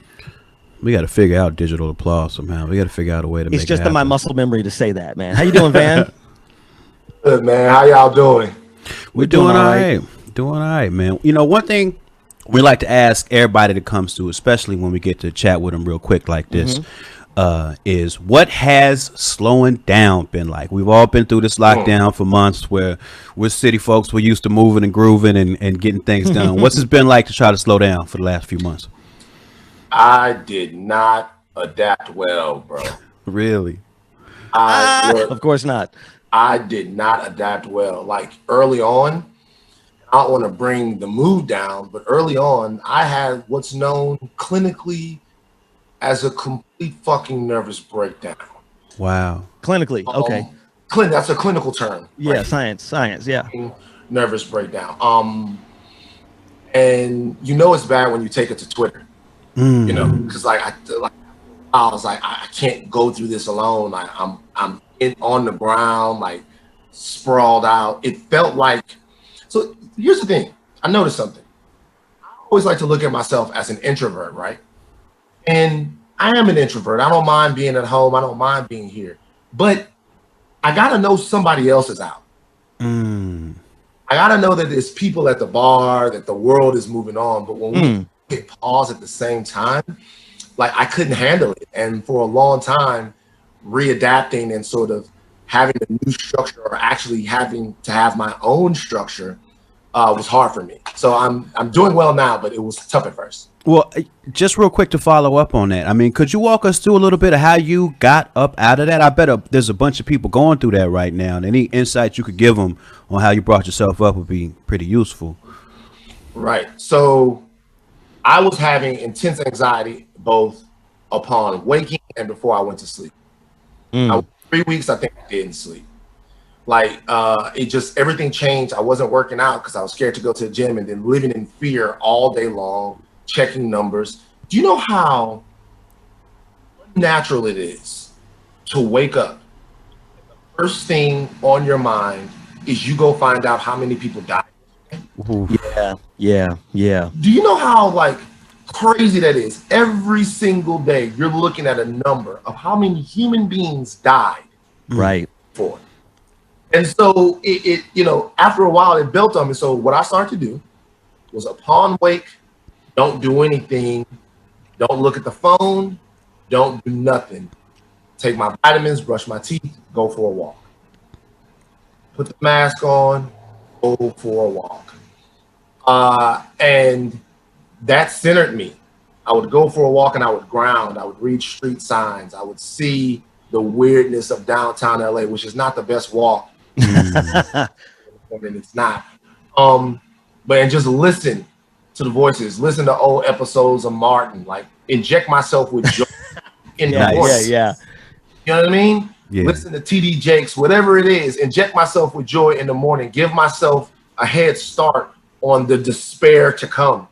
Speaker 1: We got to figure out digital applause somehow. We got to figure out a way to make it happen.
Speaker 2: It's just in my muscle memory to say that, man. How you doing, Van?
Speaker 4: Good, man. How y'all doing?
Speaker 1: We're doing all right. Doing all right, man. You know, one thing we like to ask everybody that comes to, especially when we get to chat with them real quick like this, is what has slowing down been like? We've all been through this lockdown for months where we're city folks. We're used to moving and grooving and getting things done. What's it been like to try to slow down for the last few months?
Speaker 4: I did not adapt well, bro.
Speaker 1: Really?
Speaker 2: Of course not.
Speaker 4: I did not adapt well. Like early on, I don't want to bring the mood down, but early on, I had what's known clinically as a complete fucking nervous breakdown.
Speaker 1: Wow.
Speaker 2: Clinically, okay.
Speaker 4: That's a clinical term.
Speaker 2: Yeah,
Speaker 4: right?
Speaker 2: science, yeah.
Speaker 4: Nervous breakdown. And you know it's bad when you take it to Twitter. You know, because I was like, I can't go through this alone. Like I'm on the ground, like sprawled out. It felt like. So here's the thing. I noticed something. I always like to look at myself as an introvert, right? And I am an introvert. I don't mind being at home. I don't mind being here. But I gotta know somebody else is out. I I gotta know that there's people at the bar, that the world is moving on. But when we hit pause at the same time, like I couldn't handle it. And for a long time, readapting and sort of having a new structure or actually having to have my own structure was hard for me. So I'm doing well now, but it was tough at first.
Speaker 1: Well, just real quick to follow up on that. I mean, could you walk us through a little bit of how you got up out of that? I bet there's a bunch of people going through that right now, and any insight you could give them on how you brought yourself up would be pretty useful.
Speaker 4: Right. So I was having intense anxiety both upon waking and before I went to sleep. 3 weeks, I think I didn't sleep. Like it just, everything changed. I wasn't working out because I was scared to go to the gym, and then living in fear all day long, checking numbers. Do you know how unnatural it is to wake up? The first thing on your mind is you go find out how many people died.
Speaker 2: Yeah.
Speaker 4: Do you know how like crazy that is? Every single day you're looking at a number of how many human beings died.
Speaker 2: Right.
Speaker 4: For. And so it after a while it built on me. So what I started to do was upon wake, don't do anything. Don't look at the phone. Don't do nothing. Take my vitamins, brush my teeth, go for a walk. Put the mask on, go for a walk. And that centered me. I would go for a walk and I would ground. I would read street signs. I would see the weirdness of downtown LA, which is not the best walk. I mean, it's not. But just listen to the voices, listen to old episodes of Martin, like inject myself with joy in the voice.
Speaker 2: Yeah.
Speaker 4: You know what I mean?
Speaker 1: Yeah.
Speaker 4: Listen to TD Jakes, whatever it is, inject myself with joy in the morning, give myself a head start on the despair to come.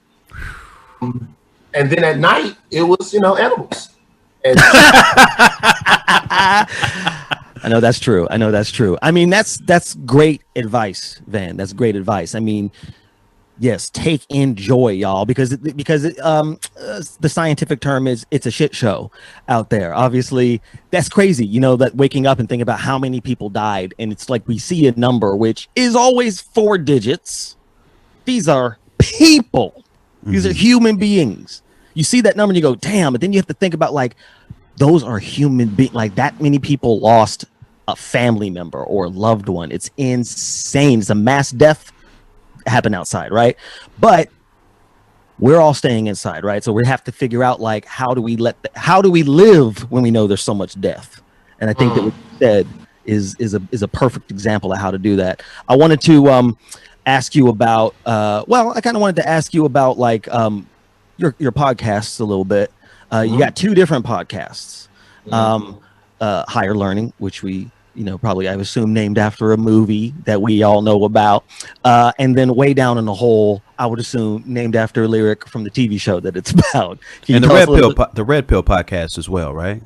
Speaker 4: And then at night, it was, edibles. And
Speaker 2: I know that's true. I mean, that's great advice, Van. That's great advice. I mean, yes, take in joy, y'all, because the scientific term is it's a shit show out there. Obviously, that's crazy. That waking up and thinking about how many people died, and it's like we see a number which is always 4 digits. These are people. These are human beings. You see that number and you go, damn, but then you have to think about like those are human beings. Like that many people lost a family member or a loved one. It's insane. It's a mass death happen outside, right? But we're all staying inside, right? So we have to figure out like how do we live when we know there's so much death? And I think that what you said is a perfect example of how to do that. I wanted to ask you about I kind of wanted to ask you about like your podcasts a little bit. You got 2 different podcasts. Higher Learning, which we probably I assume named after a movie that we all know about, and then Way Down in the Hole, I would assume named after a lyric from the TV show that it's about.
Speaker 1: And the Red Pill podcast as well, right?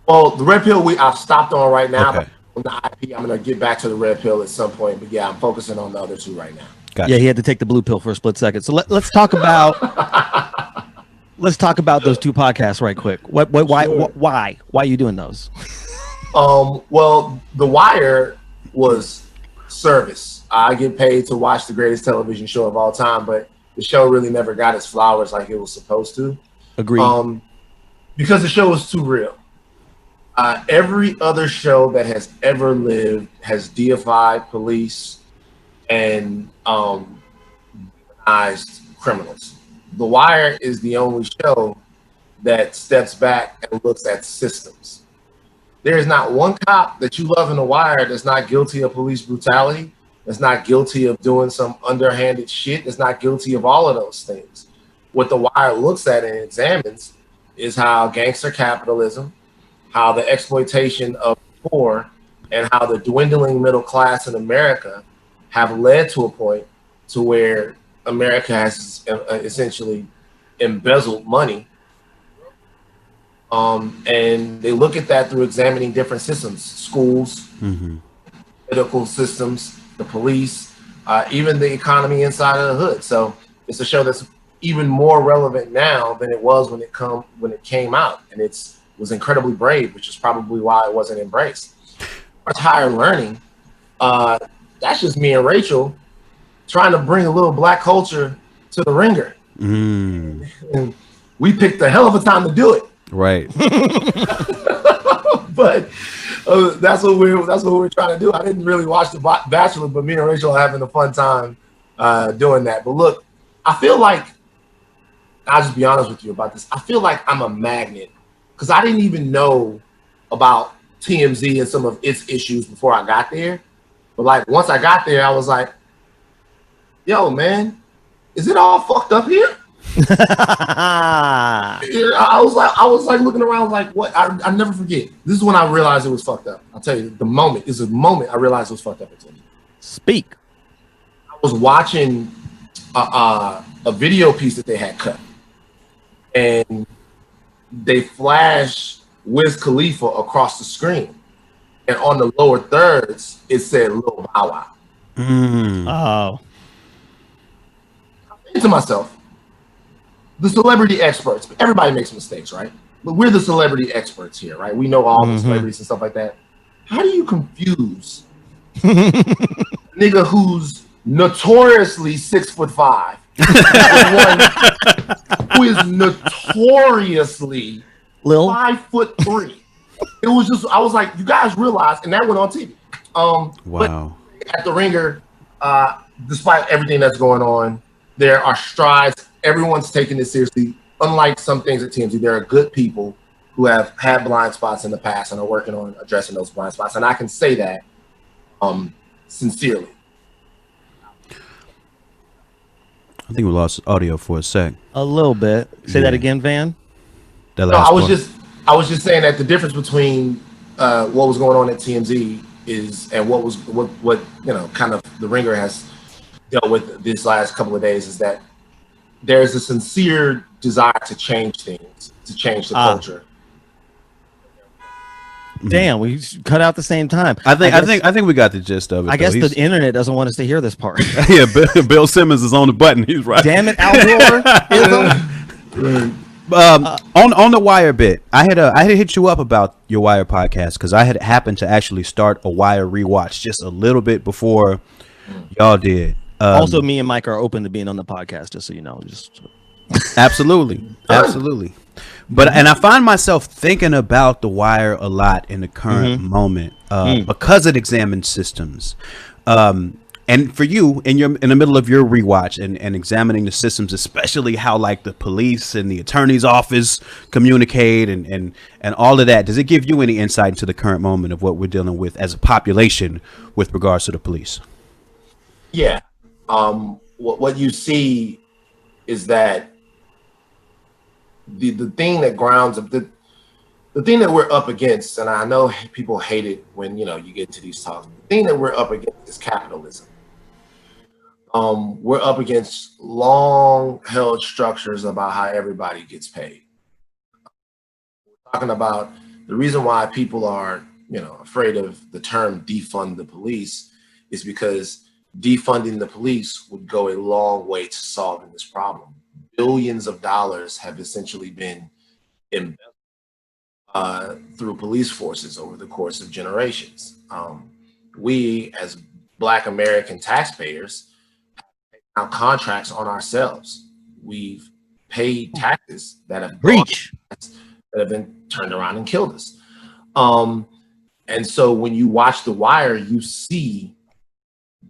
Speaker 4: Well, the Red Pill I've stopped on right now.
Speaker 1: Okay.
Speaker 4: But on the IP, I'm gonna get back to the Red Pill at some point. But yeah, I'm focusing on the other 2 right now.
Speaker 1: Gotcha.
Speaker 2: Yeah, he had to take the blue pill for a split second. So let's talk about let's talk about those 2 podcasts right quick. Why are you doing those?
Speaker 4: Well, The Wire was service. I get paid to watch the greatest television show of all time, but the show really never got its flowers like it was supposed to.
Speaker 2: Agreed.
Speaker 4: Because the show was too real. Every other show that has ever lived has deified police and demonized criminals. The Wire is the only show that steps back and looks at systems. There's not one cop that you love in The Wire that's not guilty of police brutality, that's not guilty of doing some underhanded shit, that's not guilty of all of those things. What The Wire looks at and examines is how gangster capitalism, how the exploitation of the poor, and how the dwindling middle class in America have led to a point to where America has essentially embezzled money. And they look at that through examining different systems, schools, medical systems, the police, even the economy inside of the hood. So it's a show that's even more relevant now than it was when it came out, and was incredibly brave, which is probably why it wasn't embraced. Higher Learning, that's just me and Rachel trying to bring a little black culture to the ringer. And we picked a hell of a time to do it.
Speaker 1: Right.
Speaker 4: But that's what we're trying to do. I didn't really watch The Bachelor, but me and Rachel are having a fun time doing that. But look, I feel like, I'll just be honest with you about this. I feel like I'm a magnet because I didn't even know about TMZ and some of its issues before I got there. But like once I got there, I was like, yo, man, is it all fucked up here? I was like looking around like, what? I never forget. This is when I realized it was fucked up. I'll tell you, the moment I realized it was fucked up.
Speaker 2: Speak.
Speaker 4: I was watching a video piece that they had cut, and they flashed Wiz Khalifa across the screen, and on the lower thirds it said Lil Bow Wow.
Speaker 2: Oh.
Speaker 4: I think to myself, the celebrity experts, everybody makes mistakes, right? But we're the celebrity experts here, right? We know all the celebrities and stuff like that. How do you confuse a nigga who's notoriously 6'5" with one who is notoriously
Speaker 2: Lil
Speaker 4: 5'3"? It was just, I was like, you guys realize, and that went on TV.
Speaker 1: Wow.
Speaker 4: But at the Ringer, despite everything that's going on, there are strides. Everyone's taking this seriously. Unlike some things at TMZ, there are good people who have had blind spots in the past and are working on addressing those blind spots. And I can say that sincerely.
Speaker 1: I think we lost audio for a sec.
Speaker 2: A little bit. Say that again, Van.
Speaker 4: I was just saying that the difference between what was going on at TMZ is, and what you know, kind of the Ringer has dealt with this last couple of days, is that there's a sincere desire to change things, to change the culture.
Speaker 2: Damn, we cut out the same time.
Speaker 1: I think we got the gist of it.
Speaker 2: I guess the internet doesn't want us to hear this part.
Speaker 1: Yeah, Bill Simmons is on the button. He's right.
Speaker 2: Damn it, Al Gore.
Speaker 1: On the Wire bit, I had hit you up about your Wire podcast because I had happened to actually start a Wire rewatch just a little bit before y'all did.
Speaker 2: Also, me and Mike are open to being on the podcast, just so you know. Just
Speaker 1: absolutely. But and I find myself thinking about The Wire a lot in the current moment because it examines systems. And for you, in the middle of your rewatch and examining the systems, especially how like the police and the attorney's office communicate and all of that, does it give you any insight into the current moment of what we're dealing with as a population with regards to the police?
Speaker 4: Yeah. What you see is that the thing that grounds up the thing that we're up against, and I know people hate it when you get to these talks. The thing that we're up against is capitalism. We're up against long-held structures about how everybody gets paid. We're talking about the reason why people are, afraid of the term defund the police is because defunding the police would go a long way to solving this problem. Billions of dollars have essentially been invested through police forces over the course of generations. We, as Black American taxpayers, have taken out contracts on ourselves. We've paid taxes that have been turned around and killed us. And so when you watch The Wire, you see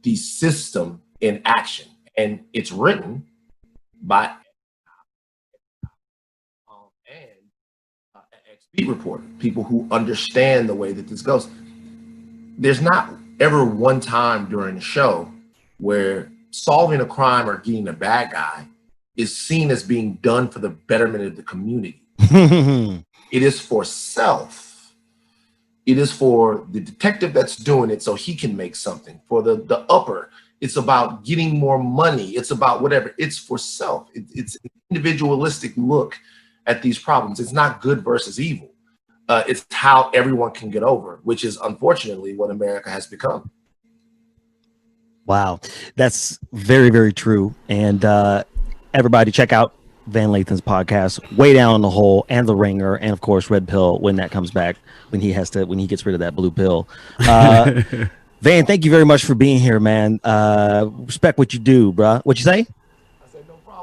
Speaker 4: the system in action, and it's written by an ex-beat reporter, people who understand the way that this goes. There's not ever one time during the show where solving a crime or getting a bad guy is seen as being done for the betterment of the community. It is for self. It is for the detective that's doing it so he can make something. For the upper, it's about getting more money. It's about whatever. It's for self. It's an individualistic look at these problems. It's not good versus evil. It's how everyone can get over, which is unfortunately what America has become.
Speaker 2: Wow, that's very, very true. And everybody check out Van Lathan's podcast, Way Down in the Hole, and The Ringer, and of course Red Pill when that comes back, when he gets rid of that blue pill. Van, thank you very much for being here, man. Respect what you do, bruh. What you say?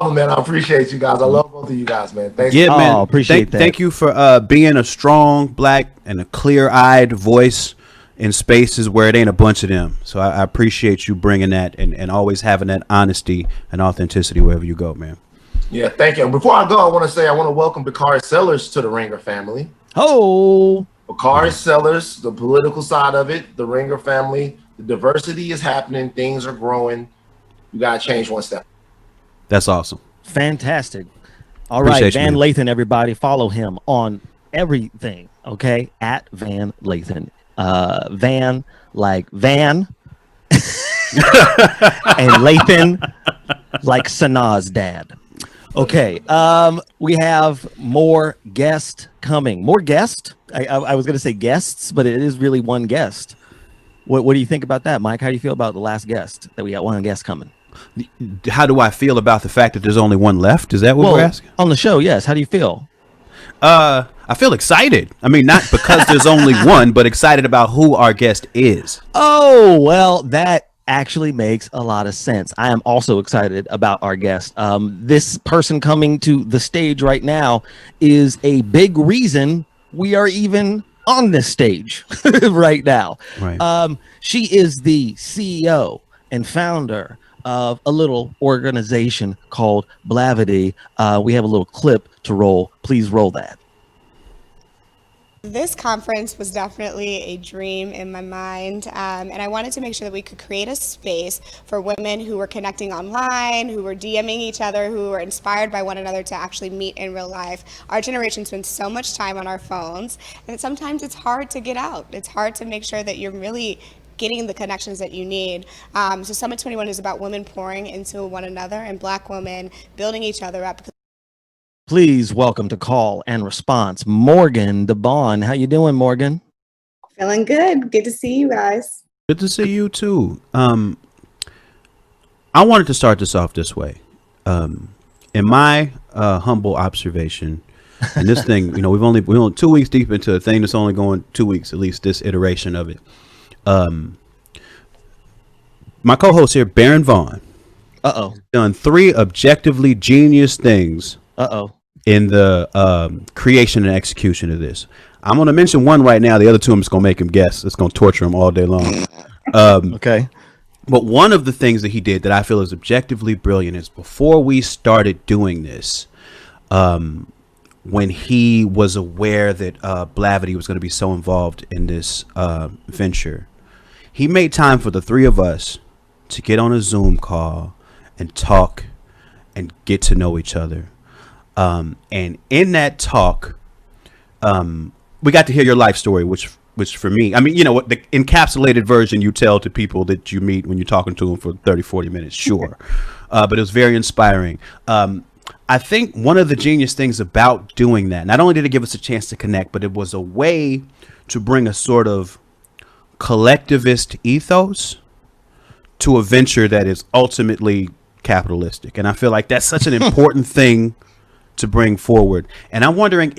Speaker 4: Oh man, I appreciate you guys. I love both of you guys, man. Thanks.
Speaker 1: Yeah, man.
Speaker 2: Appreciate that.
Speaker 1: Thank you for being a strong black and a clear-eyed voice in spaces where it ain't a bunch of them. So I appreciate you bringing that and always having that honesty and authenticity wherever you go, man.
Speaker 4: Yeah, thank you. And before I go, I want to welcome Bakari Sellers to the Ringer family.
Speaker 2: Oh,
Speaker 4: Bakari Sellers, the political side of it, the Ringer family. The diversity is happening. Things are growing. You gotta change one step.
Speaker 1: That's awesome.
Speaker 2: Fantastic. All
Speaker 1: Appreciate
Speaker 2: right, Van
Speaker 1: you,
Speaker 2: Lathan, everybody. Follow him on everything, okay? At Van Lathan. Van, like Van. And Lathan, like Sanaa's dad. Okay, we have more guests coming. More guests? I was going to say guests, but it is really one guest. What do you think about that, Mike? How do you feel about the last guest, that we got one guest coming?
Speaker 1: How do I feel about the fact that there's only one left? Is that what we're asking?
Speaker 2: On the show, yes. How do you feel?
Speaker 1: I feel excited. I mean, not because there's only one, but excited about who our guest is.
Speaker 2: Oh, well, that actually makes a lot of sense. I am also excited about our guest. This person coming to the stage right now is a big reason we are even on this stage right now.
Speaker 1: Right.
Speaker 2: She is the CEO and founder of a little organization called Blavity. We have a little clip to roll. Please roll that.
Speaker 5: This conference was definitely a dream in my mind, and I wanted to make sure that we could create a space for women who were connecting online, who were DMing each other, who were inspired by one another to actually meet in real life. Our generation spends so much time on our phones, and sometimes it's hard to get out. It's hard to make sure that you're really getting the connections that you need. So Summit 21 is about women pouring into one another and Black women building each other up.
Speaker 2: Please welcome to call and response, Morgan DeBaun. How you doing, Morgan?
Speaker 5: Feeling good. Good to see you guys.
Speaker 1: Good to see you too. I wanted to start this off this way. In my humble observation, and this thing, we're only 2 weeks deep into a thing that's only going 2 weeks, at least this iteration of it. My co-host here, Baron Vaughn, done 3 objectively genius things in the creation and execution of this. I'm going to mention one right now. The other 2 I'm just going to make him guess. It's going to torture him all day long.
Speaker 2: Okay.
Speaker 1: But one of the things that he did that I feel is objectively brilliant is before we started doing this, when he was aware that Blavity was going to be so involved in this venture, he made time for the 3 of us to get on a Zoom call and talk and get to know each other. And in that talk, we got to hear your life story, which for me, I mean, what the encapsulated version you tell to people that you meet when you're talking to them for 30, 40 minutes, sure. But it was very inspiring. I think one of the genius things about doing that, not only did it give us a chance to connect, but it was a way to bring a sort of collectivist ethos to a venture that is ultimately capitalistic. And I feel like that's such an important thing to bring forward. And I'm wondering,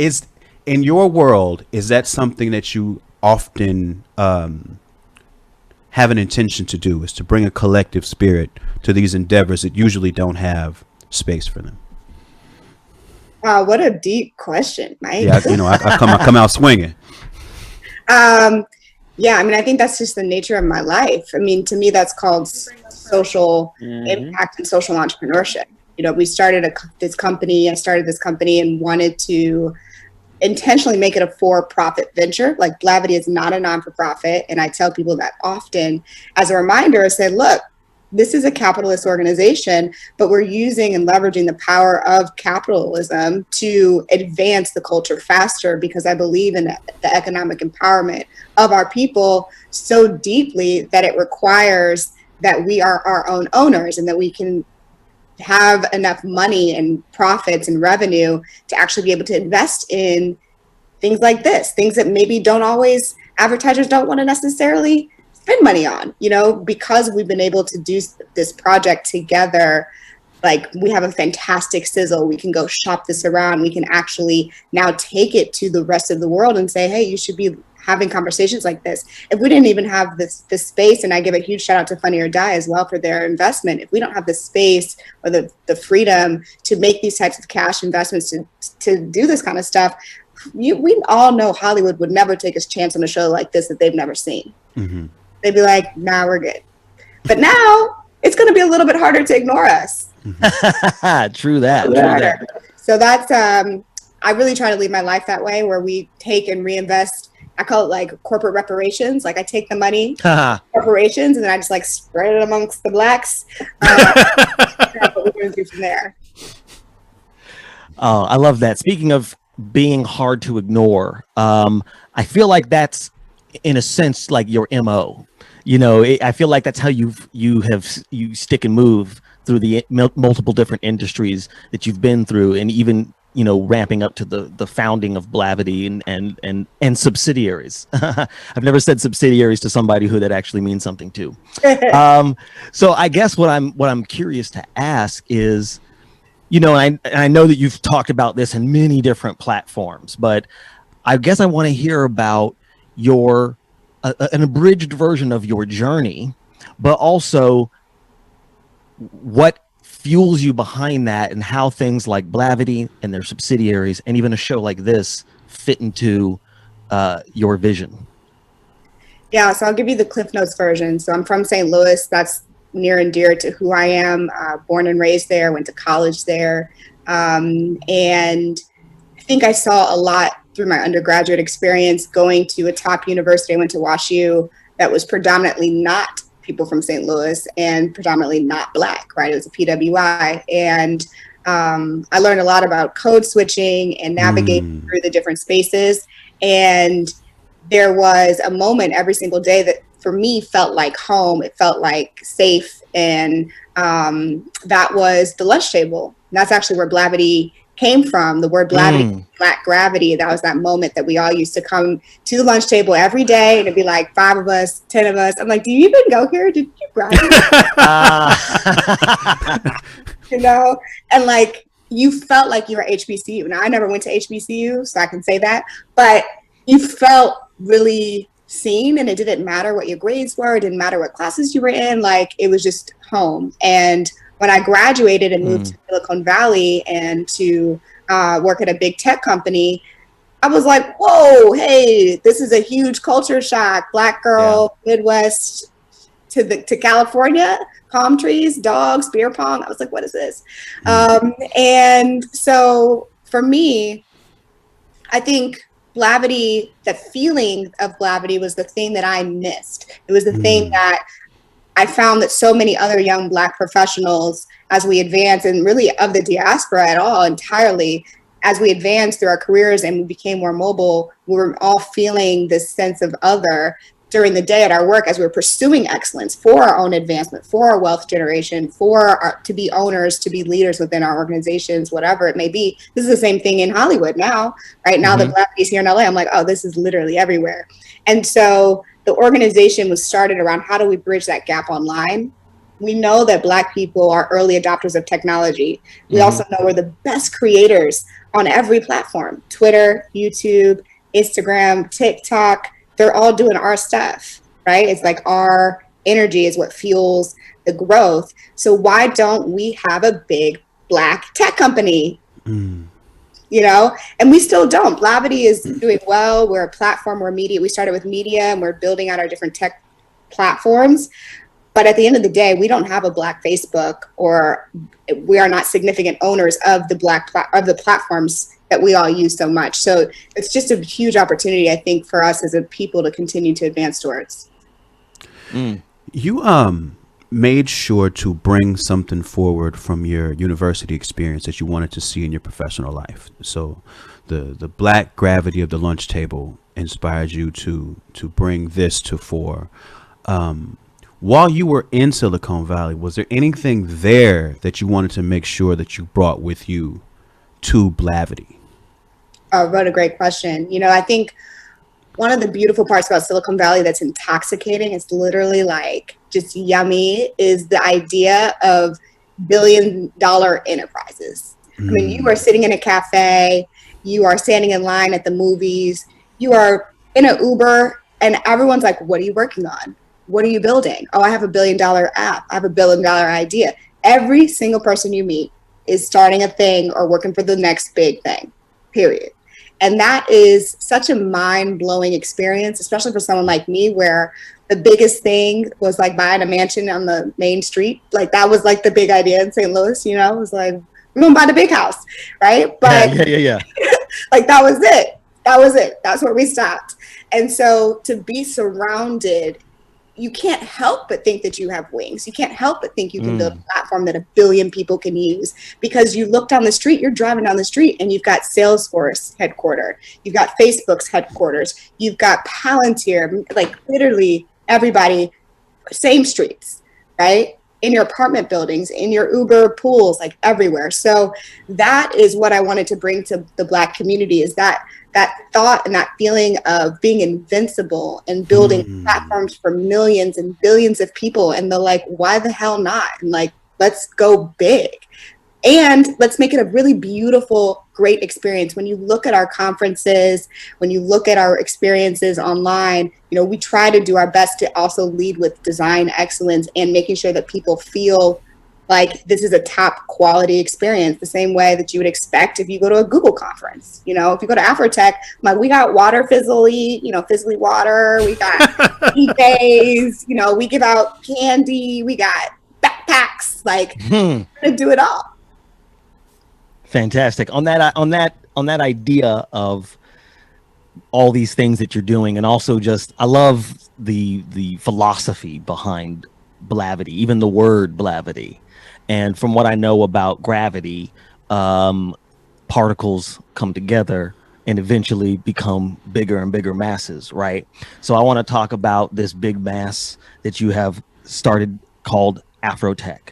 Speaker 1: in your world, is that something that you often have an intention to do, is to bring a collective spirit to these endeavors that usually don't have space for them?
Speaker 5: What a deep question, Mike.
Speaker 1: Yeah, I come out swinging.
Speaker 5: Yeah, I mean, I think that's just the nature of my life. I mean, to me, that's called social impact and social entrepreneurship. We started this company. I started this company and wanted to intentionally make it a for-profit venture. Like, Blavity is not a non-for-profit. And I tell people that often as a reminder. I say, look, this is a capitalist organization, but we're using and leveraging the power of capitalism to advance the culture faster, because I believe in the economic empowerment of our people so deeply that it requires that we are our own owners and that we can have enough money and profits and revenue to actually be able to invest in things like this, things that maybe advertisers don't want to necessarily spend money on, because we've been able to do this project together. Like, we have a fantastic sizzle. We can go shop this around. We can actually now take it to the rest of the world and say, hey, you should be having conversations like this. If we didn't even have this space, and I give a huge shout out to Funny or Die as well for their investment. If we don't have the space or the freedom to make these types of cash investments to do this kind of stuff, we all know Hollywood would never take a chance on a show like this that they've never seen. Mm-hmm. They'd be like, nah, we're good. But now it's going to be a little bit harder to ignore us.
Speaker 2: Mm-hmm. True that.
Speaker 5: So that's, I really try to lead my life that way, where we take and reinvest. I call it like corporate reparations. Like I take the money, reparations, and then I just like spread it amongst the Blacks. What we're going to do from there.
Speaker 2: Oh, I love that. Speaking of being hard to ignore, I feel like that's, in a sense, like your MO. I feel like that's how you stick and move through the multiple different industries that you've been through, and even ramping up to the founding of Blavity and subsidiaries. I've never said subsidiaries to somebody who that actually means something to. So I guess what I'm curious to ask is, I know that you've talked about this in many different platforms, but I guess I want to hear about your an abridged version of your journey, but also what fuels you behind that, and how things like Blavity and their subsidiaries and even a show like this fit into your vision.
Speaker 5: Yeah, so I'll give you the Cliff Notes version. So I'm from St. Louis. That's near and dear to who I am. Born and raised there, went to college there. And I think I saw a lot through my undergraduate experience going to a top university. I went to WashU that was predominantly not people from St. Louis and predominantly not Black, right? It was a PWI. And I learned a lot about code switching and navigating through the different spaces. And there was a moment every single day that for me felt like home. It felt like safe. And that was the lunch table. And that's actually where Blavity came from. The word Blavity, Black gravity. That was that moment that we all used to come to the lunch table every day, and it'd be like 5 of us, 10 of us. I'm like, do you even go here? Did you graduate? And like you felt like you were HBCU. Now I never went to HBCU, so I can say that, but you felt really seen, and it didn't matter what your grades were. It didn't matter what classes you were in. Like it was just home. And when I graduated and moved to Silicon Valley and to work at a big tech company, I was like, whoa, hey, this is a huge culture shock. Black girl, Midwest to California, palm trees, dogs, beer pong. I was like, what is this? And so for me, I think Blavity, the feeling of Blavity was the thing that I missed. It was the thing that I found that so many other young Black professionals, as we advance, and really of the diaspora at all entirely, as we advanced through our careers and we became more mobile, we were all feeling this sense of other during the day at our work as we were pursuing excellence for our own advancement, for our wealth generation, to be owners, to be leaders within our organizations, whatever it may be. This is the same thing in Hollywood now, right? Now that Blavity's here in LA, I'm like, oh, this is literally everywhere. And so the organization was started around how do we bridge that gap online. We know that Black people are early adopters of technology. We also know we're the best creators on every platform: Twitter, YouTube, Instagram, TikTok. They're all doing our stuff, right? It's like our energy is what fuels the growth. So why don't we have a big Black tech company? And we still don't. Blavity is doing well. We're a platform, we're media. We started with media and we're building out our different tech platforms. But at the end of the day, we don't have a Black Facebook, or we are not significant owners of the platforms that we all use so much. So it's just a huge opportunity, I think, for us as a people to continue to advance towards.
Speaker 1: You made sure to bring something forward from your university experience that you wanted to see in your professional life. So the Black gravity of the lunch table inspired you to bring this to fore. While you were in Silicon Valley, was there anything there that you wanted to make sure that you brought with you to Blavity?
Speaker 5: Oh, what a great question. I think one of the beautiful parts about Silicon Valley that's intoxicating, it's literally like just yummy, is the idea of billion-dollar enterprises. I mean, you are sitting in a cafe, you are standing in line at the movies, you are in an Uber and everyone's like, what are you working on? What are you building? Oh, I have $1 billion app. I have $1 billion idea. Every single person you meet is starting a thing or working for the next big thing, period. And that is such a mind-blowing experience, especially for someone like me, where the biggest thing was like buying a mansion on the main street. Like that was like the big idea in St. Louis, you know, it was like, we're gonna buy the big house, right? But
Speaker 2: yeah.
Speaker 5: like that was it. That's where we stopped. And so to be surrounded, you can't help but think that you have wings. You can't help but think you can build a platform that 1 billion people can use, because you look down the street, you're driving down the street and you've got Salesforce headquartered, you've got Facebook's headquarters, you've got Palantir, like literally everybody, same streets, right? In your apartment buildings, in your Uber pools, like everywhere. So that is what I wanted to bring to the Black community, is that thought and that feeling of being invincible and building platforms for millions and billions of people. And they're like, why the hell not? And like, let's go big. And let's make it a really beautiful, great experience. When you look at our conferences, when you look at our experiences online, you know, we try to do our best to also lead with design excellence and making sure that people feel like this is a top quality experience, the same way that you would expect if you go to a Google conference. You know, if you go to Afrotech, like we got water fizzly, you know, fizzly water, we got DJs, you know, we give out candy, we got backpacks, like we're gonna do it all.
Speaker 2: Fantastic. On that idea of all these things that you're doing, and also just I love the philosophy behind Blavity, even the word Blavity. And from what I know about gravity, particles come together and eventually become bigger and bigger masses, right? So I want to talk about this big mass that you have started called Afrotech.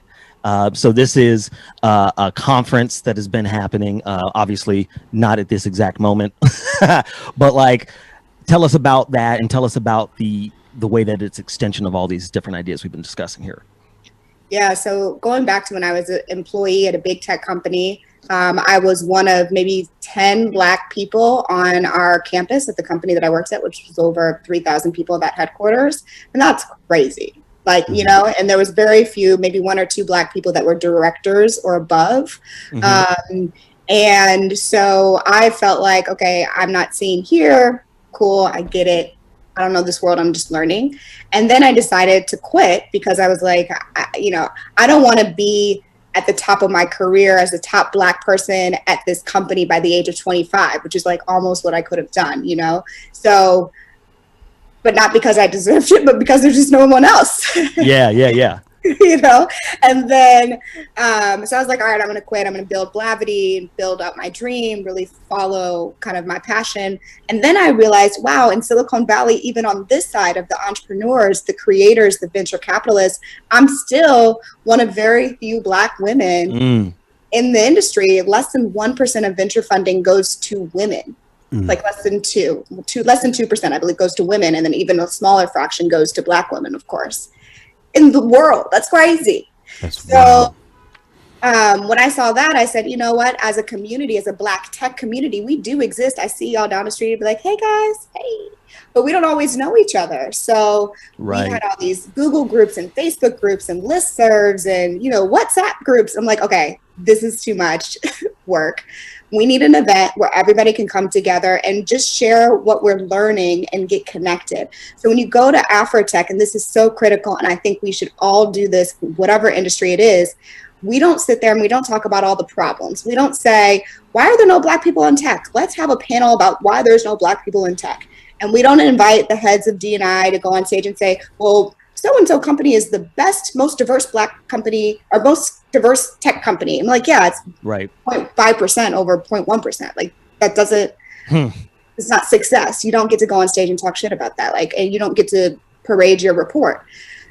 Speaker 2: So this is a conference that has been happening, obviously not at this exact moment, but like, tell us about that and tell us about the way that it's extension of all these different ideas we've been discussing here.
Speaker 5: Yeah, so going back to when I was an employee at a big tech company, I was one of maybe 10 Black people on our campus at the company that I worked at, which was over 3,000 people at that headquarters. And that's crazy. Like, you know, and there was very few, maybe 1 or 2 Black people that were directors or above. And so I felt like, okay, I'm not seen here. Cool, I get it. I don't know this world, I'm just learning. And then I decided to quit because I was like, I don't want to be at the top of my career as a top Black person at this company by the age of 25, which is like almost what I could have done, you know? So, but not because I deserved it, but because there's just no one else.
Speaker 2: Yeah.
Speaker 5: You know? And then, so I was like, all right, I'm going to quit. I'm going to build Blavity, build up my dream, really follow kind of my passion. And then I realized, wow, in Silicon Valley, even on this side of the entrepreneurs, the creators, the venture capitalists, I'm still one of very few Black women in the industry. Less than 1% of venture funding goes to women. Like less than 2%, I believe, goes to women. And then even a smaller fraction goes to Black women, of course. In the world. That's crazy. So when I saw that, I said, you know what, as a community, as a Black tech community, we do exist. I see y'all down the street and be like, hey guys, hey, but we don't always know each other. So we had all these Google groups and Facebook groups and listservs and, you know, WhatsApp groups. I'm like, okay, this is too much work. We need an event where everybody can come together and just share what we're learning and get connected. So when you go to Afrotech, and this is so critical, and I think we should all do this, whatever industry it is, we don't sit there and we don't talk about all the problems. We don't say, why are there no Black people in tech? Let's have a panel about why there's no Black people in tech. And we don't invite the heads of D&I to go on stage and say, well, so-and-so company is the best, most diverse Black company or most diverse tech company. I'm like, yeah, it's 0.5% over 0.1%. Like that doesn't, it's not success. You don't get to go on stage and talk shit about that. Like, and you don't get to parade your report.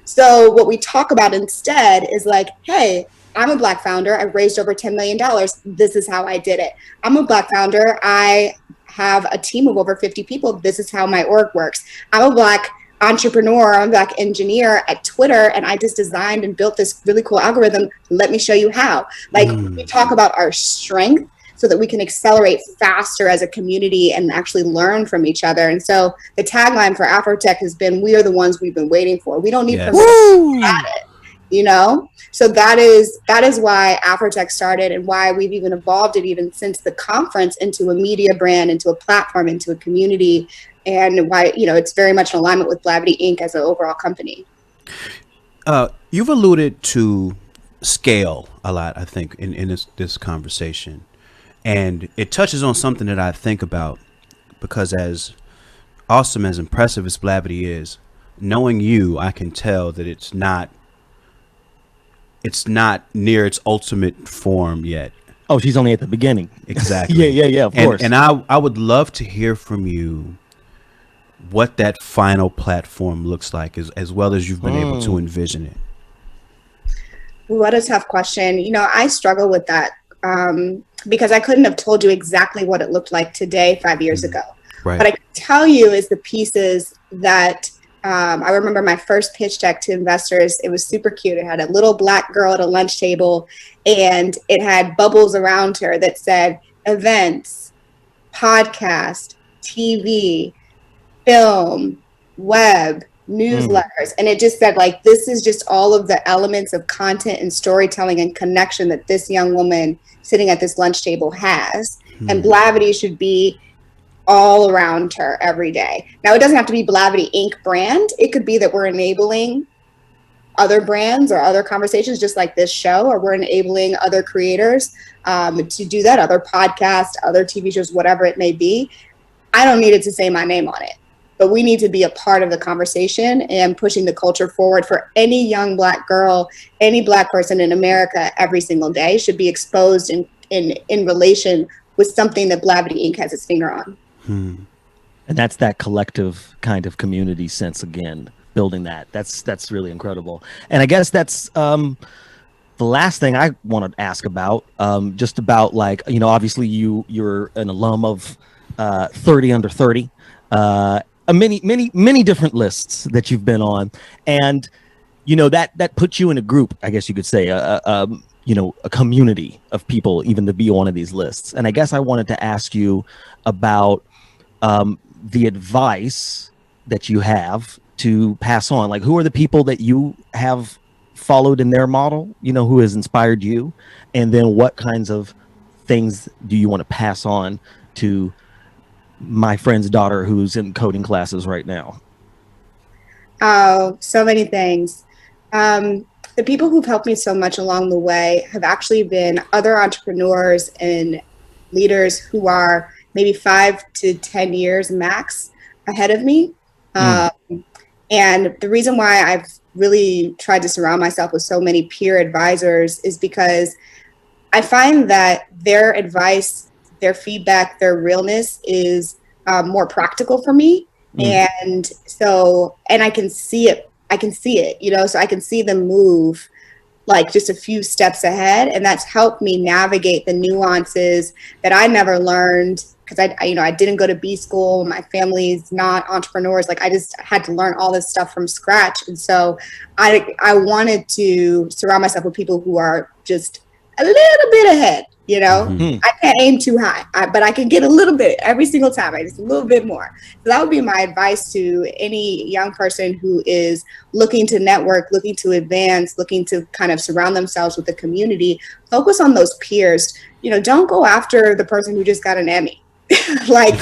Speaker 5: So what we talk about instead is like, hey, I'm a Black founder. I've raised over $10 million. This is how I did it. I'm a Black founder. I have a team of over 50 people. This is how my org works. I'm a Black entrepreneur, I'm a Black engineer at Twitter, and I just designed and built this really cool algorithm. Let me show you how. Like we talk about our strength so that we can accelerate faster as a community and actually learn from each other. And so the tagline for Afrotech has been, we are the ones we've been waiting for. We don't need permission at it, you know? So that is why Afrotech started, and why we've even evolved it even since the conference into a media brand, into a platform, into a community, and why, you know, it's very much in alignment with Blavity Inc. as an overall company.
Speaker 1: You've alluded to scale a lot, I think, in this conversation, and it touches on something that I think about, because as awesome, as impressive as Blavity is, knowing you, I can tell that it's not near its ultimate form yet.
Speaker 2: Oh, she's only at the beginning.
Speaker 1: Exactly.
Speaker 2: yeah, of course.
Speaker 1: And I would love to hear from you what that final platform looks like, as well as you've been able to envision it.
Speaker 5: What a tough question. You know, I struggle with that because I couldn't have told you exactly what it looked like today 5 years ago.
Speaker 1: Right.
Speaker 5: What I can tell you is the pieces that I remember my first pitch deck to investors. It was super cute. It had a little black girl at a lunch table, and it had bubbles around her that said events, podcast, TV, film, web, newsletters. And it just said, like, this is just all of the elements of content and storytelling and connection that this young woman sitting at this lunch table has. And Blavity should be all around her every day. Now, it doesn't have to be Blavity Inc. brand. It could be that we're enabling other brands or other conversations, just like this show, or we're enabling other creators to do that, other podcasts, other TV shows, whatever it may be. I don't need it to say my name on it, but we need to be a part of the conversation and pushing the culture forward for any young Black girl, any Black person in America every single day should be exposed in relation with something that Blavity Inc. has its finger on.
Speaker 2: And that's that collective kind of community sense again, building that. That's really incredible. And I guess that's the last thing I want to ask about, just about, like, you know, obviously you're an alum of 30 Under 30, many different lists that you've been on, and you know that puts you in a group, I guess you could say, you know, a community of people even to be one of these lists. And I guess I wanted to ask you about the advice that you have to pass on. Like, who are the people that you have followed in their model, you know, who has inspired you, and then what kinds of things do you want to pass on to my friend's daughter who's in coding classes right now?
Speaker 5: Oh, so many things. The people who've helped me so much along the way have actually been other entrepreneurs and leaders who are maybe 5 to 10 years max ahead of me. And the reason why I've really tried to surround myself with so many peer advisors is because I find that their advice, their feedback, their realness is more practical for me. And so, and I can see it, you know, so I can see them move like just a few steps ahead. And that's helped me navigate the nuances that I never learned, because I didn't go to B school. My family's not entrepreneurs. Like, I just had to learn all this stuff from scratch. And so I wanted to surround myself with people who are just a little bit ahead. You know, I can't aim too high, but I can get a little bit every single time. I just a little bit more. So that would be my advice to any young person who is looking to network, looking to advance, looking to kind of surround themselves with the community. Focus on those peers. You know, don't go after the person who just got an Emmy. Like,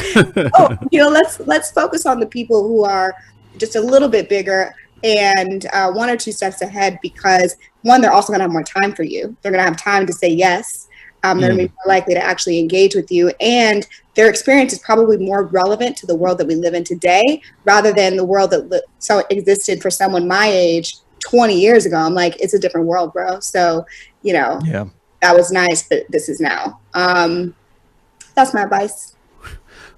Speaker 5: oh, you know, let's focus on the people who are just a little bit bigger and 1 or 2 steps ahead, because one, they're also going to have more time for you. They're going to have time to say yes. They're going to be more likely to actually engage with you, and their experience is probably more relevant to the world that we live in today, rather than the world that existed for someone my age 20 years ago. I'm like, it's a different world, bro. So, you know, that was nice, but this is now. That's my advice.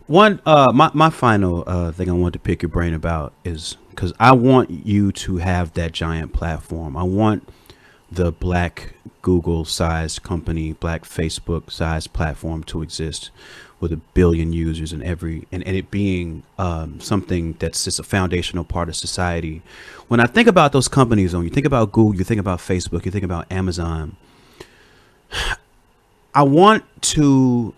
Speaker 1: One, my final thing I want to pick your brain about is, because I want you to have that giant platform. I want the Black Google-sized company, Black Facebook-sized platform to exist with 1 billion users and it being something that's just a foundational part of society. When I think about those companies, when you think about Google, you think about Facebook, you think about Amazon, I want your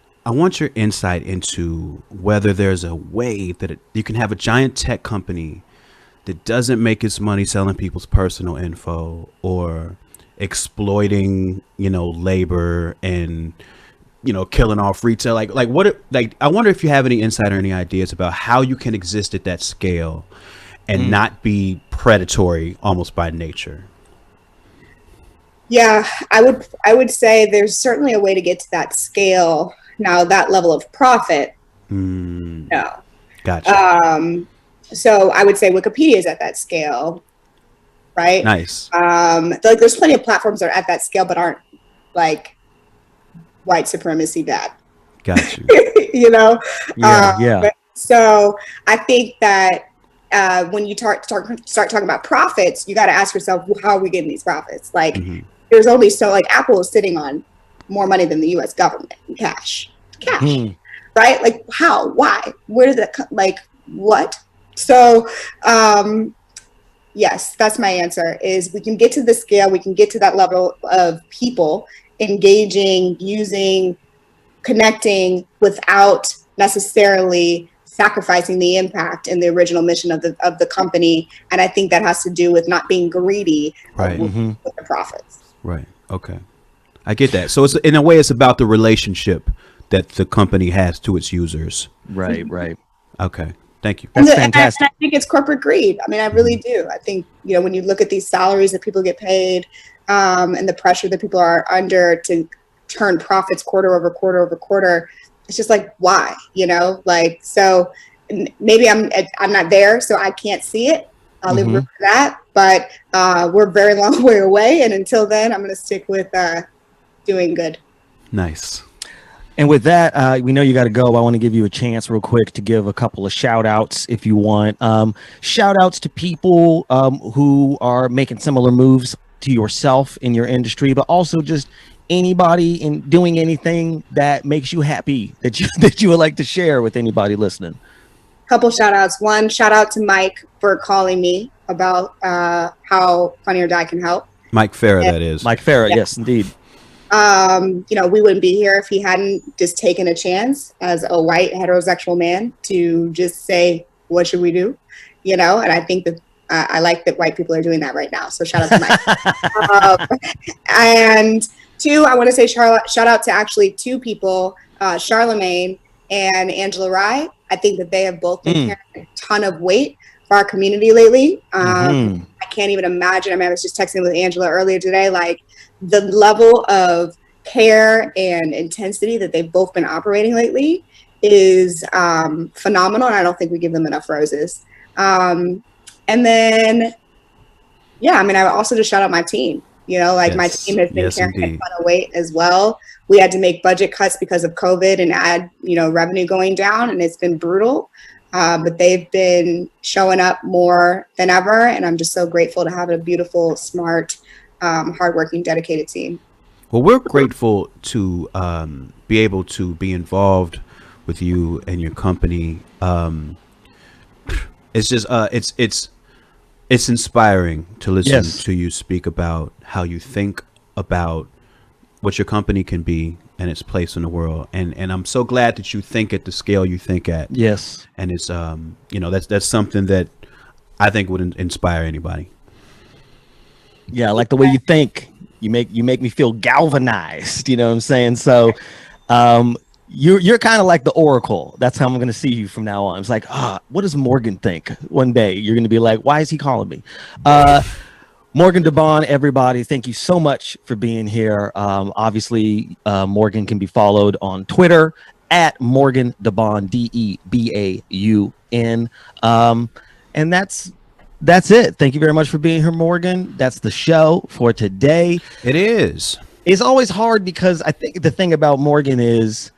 Speaker 1: insight into whether there's a way that you can have a giant tech company that doesn't make its money selling people's personal info or exploiting, labor and, killing off retail. I wonder if you have any insight or any ideas about how you can exist at that scale and not be predatory almost by nature.
Speaker 5: Yeah, I would say there's certainly a way to get to that scale. Now, that level of profit, no.
Speaker 1: Gotcha.
Speaker 5: So I would say Wikipedia is at that scale, right?
Speaker 1: Nice.
Speaker 5: There's plenty of platforms that are at that scale, but aren't like white supremacy bad.
Speaker 1: Gotcha.
Speaker 2: Yeah.
Speaker 5: So I think that when you start talking about profits, you got to ask yourself, well, how are we getting these profits? Like, there's only Apple is sitting on more money than the U.S. government in cash, right? Like, how? Why? Where did that come? Like, what? So, yes, that's my answer. Is we can get to the scale, we can get to that level of people engaging, using, connecting without necessarily sacrificing the impact and the original mission of the company. And I think that has to do with not being greedy with the profits.
Speaker 1: Right. Okay. I get that. So it's in a way, it's about the relationship that the company has to its users.
Speaker 2: Right.
Speaker 1: Okay. Thank you.
Speaker 2: That's fantastic.
Speaker 5: And I think it's corporate greed. I mean, I really do. I think, when you look at these salaries that people get paid and the pressure that people are under to turn profits quarter over quarter over quarter, it's just like, why? So maybe I'm not there, so I can't see it. I'll leave room for that. But we're a very long way away. And until then, I'm going to stick with doing good.
Speaker 1: Nice.
Speaker 2: And with that, we know you got to go. I want to give you a chance real quick to give a couple of shout outs if you want. Shout outs to people who are making similar moves to yourself in your industry, but also just anybody in doing anything that makes you happy that you would like to share with anybody listening.
Speaker 5: Couple shout outs. One, shout out to Mike for calling me about how Funny or Die can help.
Speaker 1: Mike Farah, that is.
Speaker 2: Mike Farah, yes, indeed.
Speaker 5: We wouldn't be here if he hadn't just taken a chance as a white heterosexual man to just say, what should we do? And I think that I like that white people are doing that right now. So shout out to Mike. And two, I want to say shout out to actually two people, Charlemagne and Angela Rye. I think that they have both been carrying a ton of weight for our community lately. I can't even imagine. I mean, I was just texting with Angela earlier today, like the level of care and intensity that they've both been operating lately is phenomenal. And I don't think we give them enough roses. And then, I mean, I also just shout out my team. My team has been carrying a ton of weight as well. We had to make budget cuts because of COVID and add, revenue going down, and it's been brutal. But they've been showing up more than ever, and I'm just so grateful to have a beautiful, smart, hardworking, dedicated team.
Speaker 1: Well, we're grateful to be able to be involved with you and your company. It's just it's inspiring to listen to you speak about how you think about what your company can be and its place in the world. And I'm so glad that you think at the scale you think at.
Speaker 2: Yes.
Speaker 1: And it's, that's something that I think would inspire anybody.
Speaker 2: Yeah. I like the way you think. You make me feel galvanized. You know what I'm saying? So, you're kind of like the Oracle. That's how I'm going to see you from now on. It's like, what does Morgan think? One day you're going to be like, why is he calling me? Morgan DeBaun, everybody, thank you so much for being here. Obviously, Morgan can be followed on Twitter at Morgan DeBaun, DeBaun. And that's it. Thank you very much for being here, Morgan. That's the show for today.
Speaker 1: It is.
Speaker 2: It's always hard because I think the thing about Morgan is,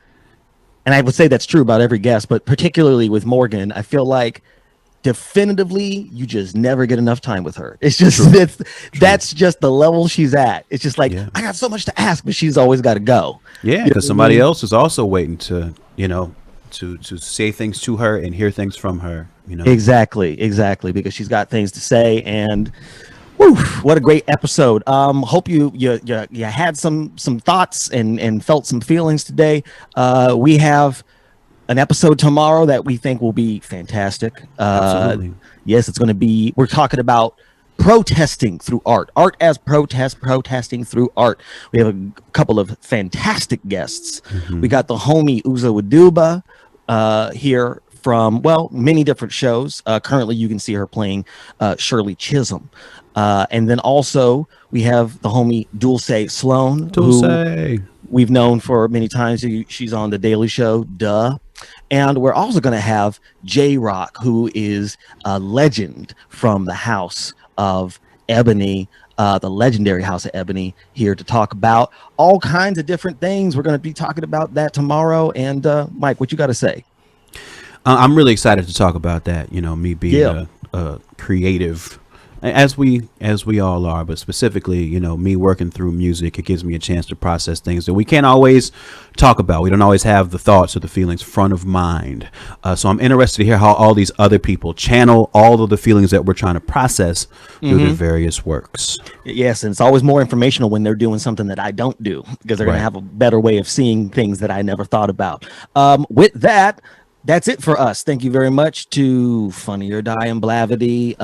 Speaker 2: and I would say that's true about every guest, but particularly with Morgan, I feel like definitively you just never get enough time with her. It's just that's just the level she's at. It's just like, I got so much to ask, but she's always got to go.
Speaker 1: Yeah, because somebody else is also waiting to, to say things to her and hear things from her. Exactly,
Speaker 2: because she's got things to say. And Whew, what a great episode. Hope you had some thoughts and felt some feelings today. We have an episode tomorrow that we think will be fantastic.
Speaker 1: Absolutely.
Speaker 2: Yes, it's going to be, we're talking about protesting through art as protesting through art. We have a couple of fantastic guests. We got the homie Uzo Waduba here from, well, many different shows. Currently you can see her playing Shirley Chisholm. And then also we have the homie Dulce Sloan, who we've known for many times. She's on The Daily Show, duh. And we're also going to have J-Rock, who is a legend from the House of Ebony, the legendary House of Ebony, here to talk about all kinds of different things. We're going to be talking about that tomorrow. And Mike, what you got to say?
Speaker 1: I'm really excited to talk about that. You know, me being a creative, as we all are, but specifically, you know, me working through music, it gives me a chance to process things that we can't always talk about. We don't always have the thoughts or the feelings front of mind. So I'm interested to hear how all these other people channel all of the feelings that we're trying to process through their various works.
Speaker 2: Yes, and it's always more informational when they're doing something that I don't do, because they're going to have a better way of seeing things that I never thought about. With that, that's it for us. Thank you very much to Funny or Die and Blavity.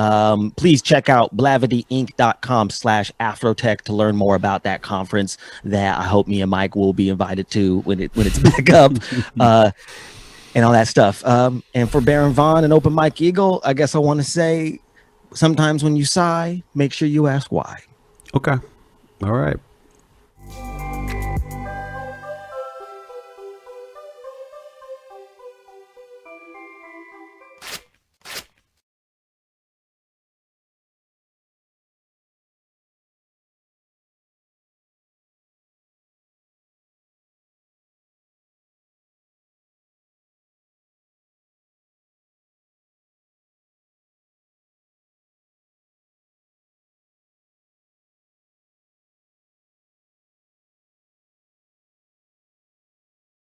Speaker 2: Please check out blavityinc.com/Afrotech to learn more about that conference that I hope me and Mike will be invited to when it's back up, and all that stuff. And for Baron Vaughn and Open Mike Eagle, I guess I want to say, sometimes when you sigh, make sure you ask why.
Speaker 1: Okay. All right.